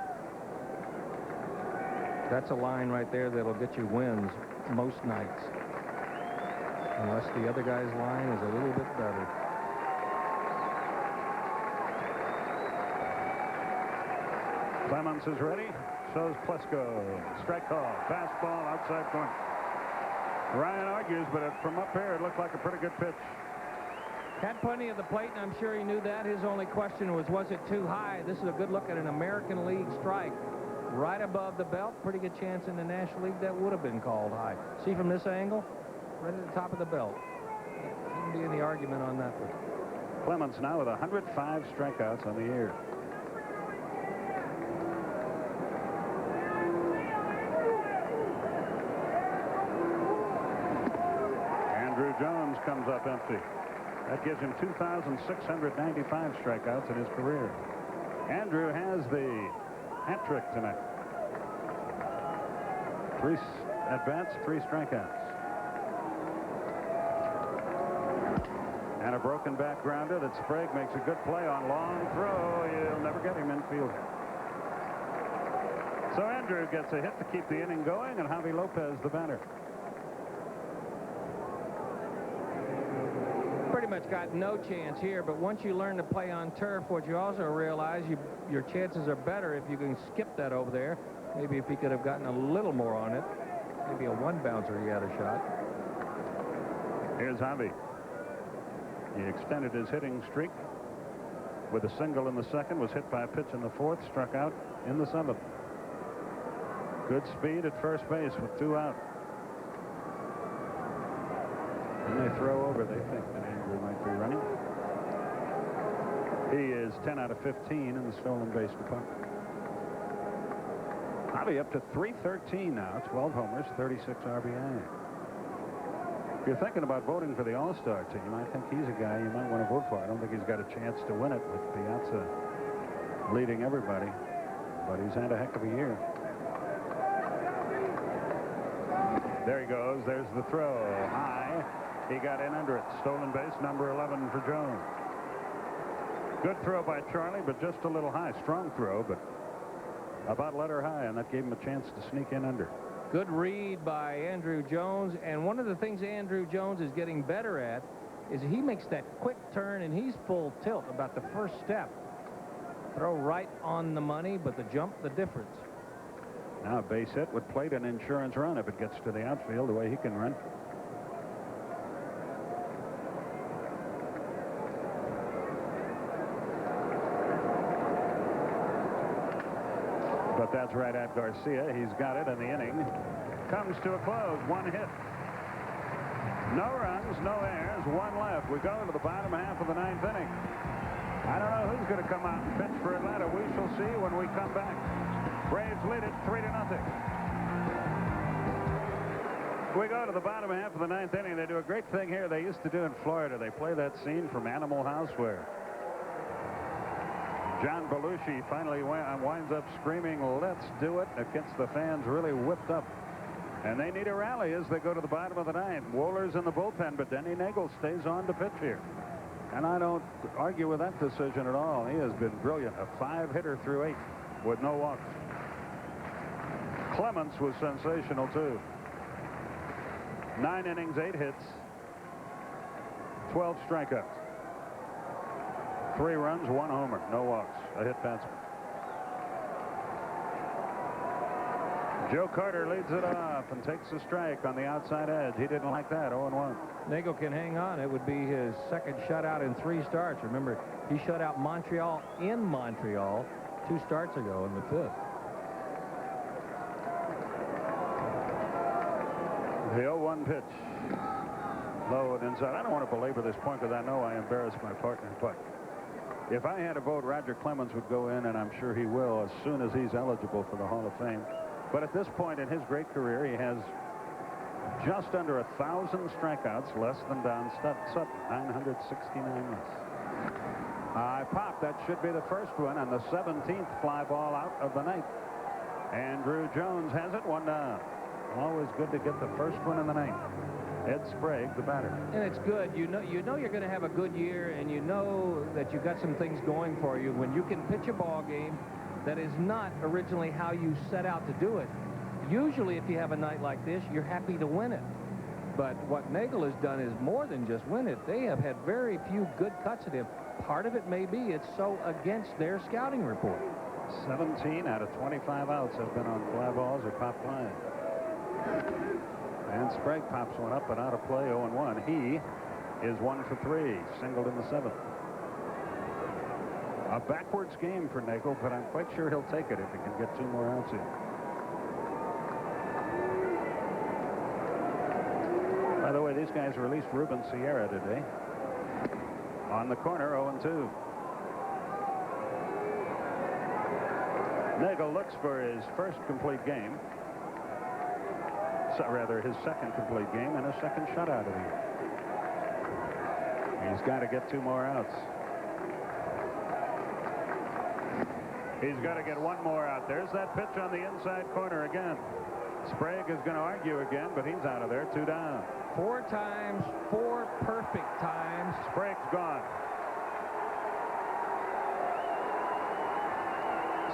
That's a line right there that'll get you wins most nights. Unless the other guy's line is a little bit better. Clemens is ready. So's Klesko. Strike call. Fastball outside corner. Ryan argues, but from up here, it looked like a pretty good pitch. Had plenty of the plate, and I'm sure he knew that. His only question was it too high? This is a good look at an American League strike. Right above the belt. Pretty good chance in the National League that would have been called high. See from this angle? Right at the top of the belt. Shouldn't be any argument on that one. Clemens now with 105 strikeouts on the year. Andrew Jones comes up empty. That gives him 2,695 strikeouts in his career. Andrew has the hat trick tonight. 3 at-bats, 3 strikeouts. And a broken back grounder that Sprague makes a good play on. Long throw. He'll never get him infield. So Andrew gets a hit to keep the inning going, and Javi Lopez the batter. Pretty much got no chance here, but once you learn to play on turf, what you also realize, your chances are better if you can skip that over there. Maybe if he could have gotten a little more on it. Maybe a 1-bouncer he had a shot. Here's Javi. He extended his hitting streak with a single in the 2nd, was hit by a pitch in the 4th, struck out in the 7th. Good speed at first base with 2 out. When they throw over, they think that Andrew might be running. He is 10 out of 15 in the stolen base department. Javi up to 313 now, 12 homers, 36 RBI. If you're thinking about voting for the All-Star team, I think he's a guy you might want to vote for. I don't think he's got a chance to win it with Piazza leading everybody, but he's had a heck of a year. There he goes. There's the throw. High. He got in under it. Stolen base, number 11 for Jones. Good throw by Charlie, but just a little high. Strong throw, but about letter high, and that gave him a chance to sneak in under. Good read by Andrew Jones, and one of the things Andrew Jones is getting better at is he makes that quick turn, and he's full tilt about the first step. Throw right on the money, but the jump, the difference. Now a base hit would plate an insurance run if it gets to the outfield the way he can run. But that's right at Garcia. He's got it, and the inning comes to a close. One hit. No runs, no errors, one left. We go to the bottom half of the ninth inning. I don't know who's going to come out and pitch for Atlanta. We shall see when we come back. Braves lead it 3-0. We go to the bottom half of the ninth inning. They do a great thing here they used to do in Florida. They play that scene from Animal House where John Belushi finally winds up screaming, "Let's do it," that gets the fans really whipped up. And they need a rally as they go to the bottom of the ninth. Wohler's in the bullpen, but Denny Nagel stays on to pitch here. And I don't argue with that decision at all. He has been brilliant. A 5-hitter through 8 with no walks. Clemens was sensational, too. 9 innings, 8 hits, 12 strikeouts. 3 runs, 1 homer, no walks, a hit batsman. Joe Carter leads it off and takes a strike on the outside edge. He didn't like that. 0-1. Nagel can hang on. It would be his second shutout in 3 starts. Remember, he shut out Montreal in Montreal 2 starts ago in the 5th. The 0-1 pitch. Low and inside. I don't want to belabor this point because I know I embarrassed my partner, but if I had a vote, Roger Clemens would go in, and I'm sure he will as soon as he's eligible for the Hall of Fame. But at this point in his great career, he has just under 1,000 strikeouts, less than Don Sutton, 969 less. High pop. That should be the first one, and the 17th fly ball out of the ninth. Andrew Jones has it, 1 down. Always good to get the first one in the ninth. Ed Sprague, the batter. And it's good. You know you're going to have a good year, and you know that you've got some things going for you when you can pitch a ball game that is not originally how you set out to do it. Usually, if you have a night like this, you're happy to win it. But what Nagel has done is more than just win it. They have had very few good cuts at him. Part of it may be it's so against their scouting report. 17 out of 25 outs have been on fly balls or pop flies. And Sprague pops one up and out of play, 0-1. He is 1 for 3, singled in the 7th. A backwards game for Nagel, but I'm quite sure he'll take it if he can get 2 more outs in. By the way, these guys released Ruben Sierra today. On the corner, 0-2. Nagel looks for his first complete game. Rather, his second complete game and a second shutout of the year. He's got to get 2 more outs. He's got to get 1 more out. There's that pitch on the inside corner again. Sprague is going to argue again, but he's out of there. 2 down. 4 times, 4 perfect times. Sprague's gone.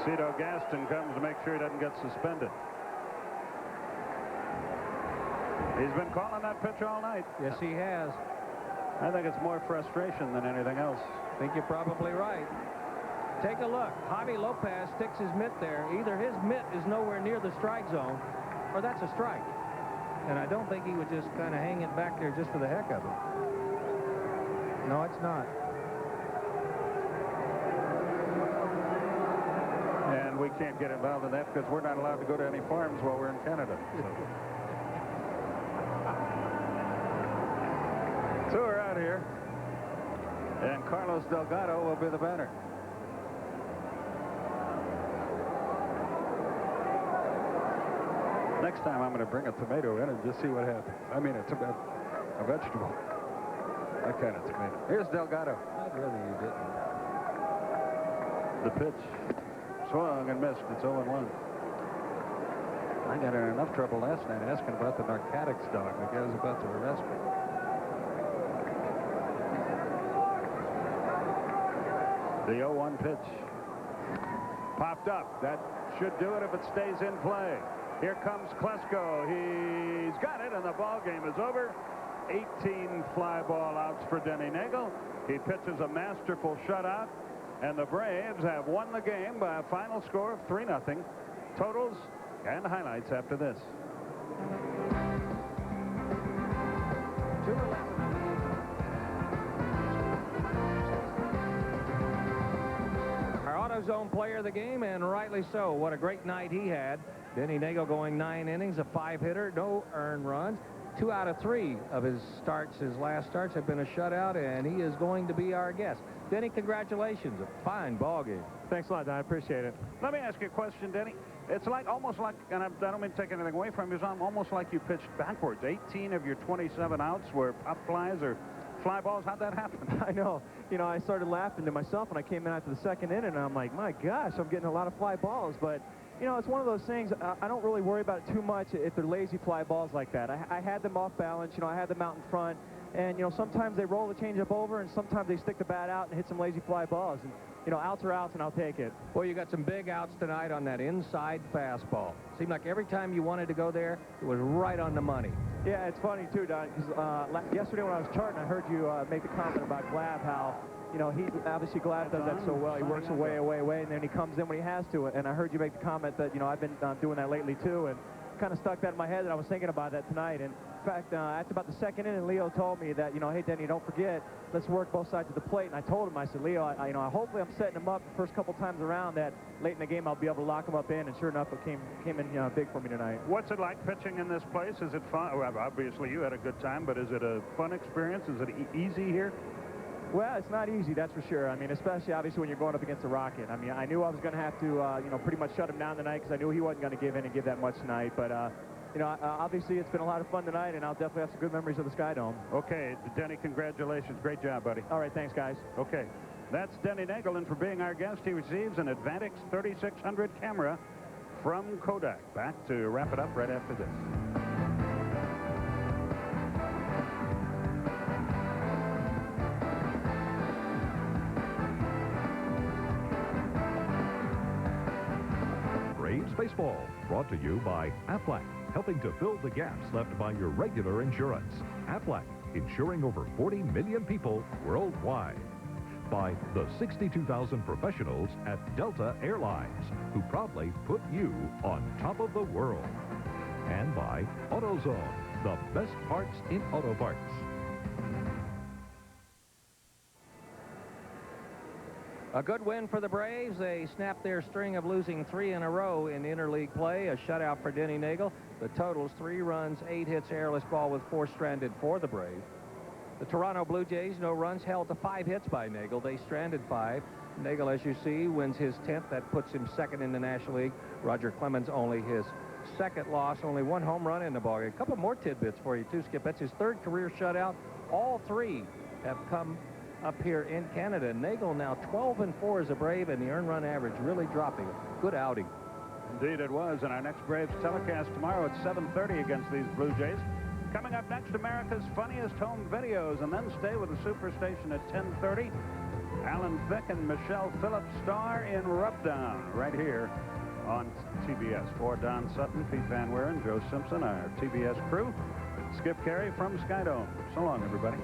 Cito Gaston comes to make sure he doesn't get suspended. He's been calling that pitch all night. Yes, he has. I think it's more frustration than anything else. I think you're probably right. Take a look. Javi Lopez sticks his mitt there. Either his mitt is nowhere near the strike zone, or that's a strike. And I don't think he would just kind of hang it back there just for the heck of it. No, it's not. And we can't get involved in that because we're not allowed to go to any farms while we're in Canada. So. So we're out here, and Carlos Delgado will be the batter. Next time I'm going to bring a tomato in and just see what happens. I mean a vegetable. That kind of tomato. Here's Delgado. I'd rather you didn't. The pitch. Swung and missed. It's 0-1. I got in enough trouble last night asking about the narcotics dog. The guy was about to arrest me. The 0-1 pitch. Popped up. That should do it if it stays in play. Here comes Klesko. He's got it, and the ball game is over. 18 fly ball outs for Denny Nagel. He pitches a masterful shutout, and the Braves have won the game by a final score of 3-0. Totals and highlights after this. Our AutoZone player of the game, and rightly so. What a great night he had. Denny Nagel going 9 innings, a 5-hitter, no earned runs. 2 out of 3 of his starts, his last starts, have been a shutout, and he is going to be our guest. Denny, congratulations. A fine ball game. Thanks a lot, Don. I appreciate it. Let me ask you a question, Denny. It's like almost like, and I don't mean to take anything away from you, it's almost like you pitched backwards. 18 of your 27 outs were pop flies or fly balls. How'd that happen? I know. You know, I started laughing to myself when I came in after the second inning, and I'm like, my gosh, I'm getting a lot of fly balls. But, you know, it's one of those things, I don't really worry about it too much if they're lazy fly balls like that. I had them off balance. You know, I had them out in front. And, you know, sometimes they roll the changeup over, and sometimes they stick the bat out and hit some lazy fly balls. And, you know, outs are outs, and I'll take it. Well, you got some big outs tonight on that inside fastball. Seemed like every time you wanted to go there, it was right on the money. Yeah, it's funny, too, Don, because yesterday when I was charting, I heard you make the comment about Glab, how, you know, he obviously Glab does that so well. He works away, and then he comes in when he has to. And I heard you make the comment that, you know, I've been doing that lately, too, and kind of stuck that in my head, and I was thinking about that tonight. And in fact, after about the second inning, Leo told me that, you know, hey, Denny, don't forget, let's work both sides of the plate. And I told him, I said, Leo, you know, hopefully I'm setting him up the first couple times around that late in the game I'll be able to lock him up in. And sure enough, it came in big for me tonight. What's it like pitching in this place? Is it fun? Well, obviously you had a good time, but is it a fun experience? Is it easy here? Well, it's not easy, that's for sure. I mean, especially obviously when you're going up against a Rocket. I mean, I knew I was going to have to, you know, pretty much shut him down tonight because I knew he wasn't going to give in and give that much tonight. But, you know, obviously it's been a lot of fun tonight, and I'll definitely have some good memories of the Sky Dome. Okay, Denny, congratulations. Great job, buddy. All right, thanks, guys. Okay, that's Denny Nagel, and for being our guest, he receives an Advantix 3600 camera from Kodak. Back to wrap it up right after this. Braves Baseball, brought to you by Aflac, helping to fill the gaps left by your regular insurance. Aflac, insuring over 40 million people worldwide. By the 62,000 professionals at Delta Airlines, who proudly put you on top of the world. And by AutoZone, the best parts in auto parts. A good win for the Braves. They snapped their string of losing 3 in a row in interleague play. A shutout for Denny Nagel. The totals: 3 runs, 8 hits, airless ball with 4 stranded for the Braves. The Toronto Blue Jays, no runs, held to 5 hits by Nagel. They stranded 5. Nagel, as you see, wins his 10th. That puts him second in the National League. Roger Clemens only his second loss. Only 1 home run in the ballgame. A couple more tidbits for you, too, Skip. That's his 3rd career shutout. All 3 have come up here in Canada. Nagel now 12-4 as a Brave, and the earned run average really dropping. Good outing. Indeed it was, and our next Braves telecast tomorrow at 7:30 against these Blue Jays. Coming up next, America's Funniest Home Videos, and then stay with the Superstation at 10:30. Alan Thicke and Michelle Phillips star in Rubdown right here on TBS. For Don Sutton, Pete Van Wieren, Joe Simpson, our TBS crew, Skip Carey from Skydome. So long, everybody.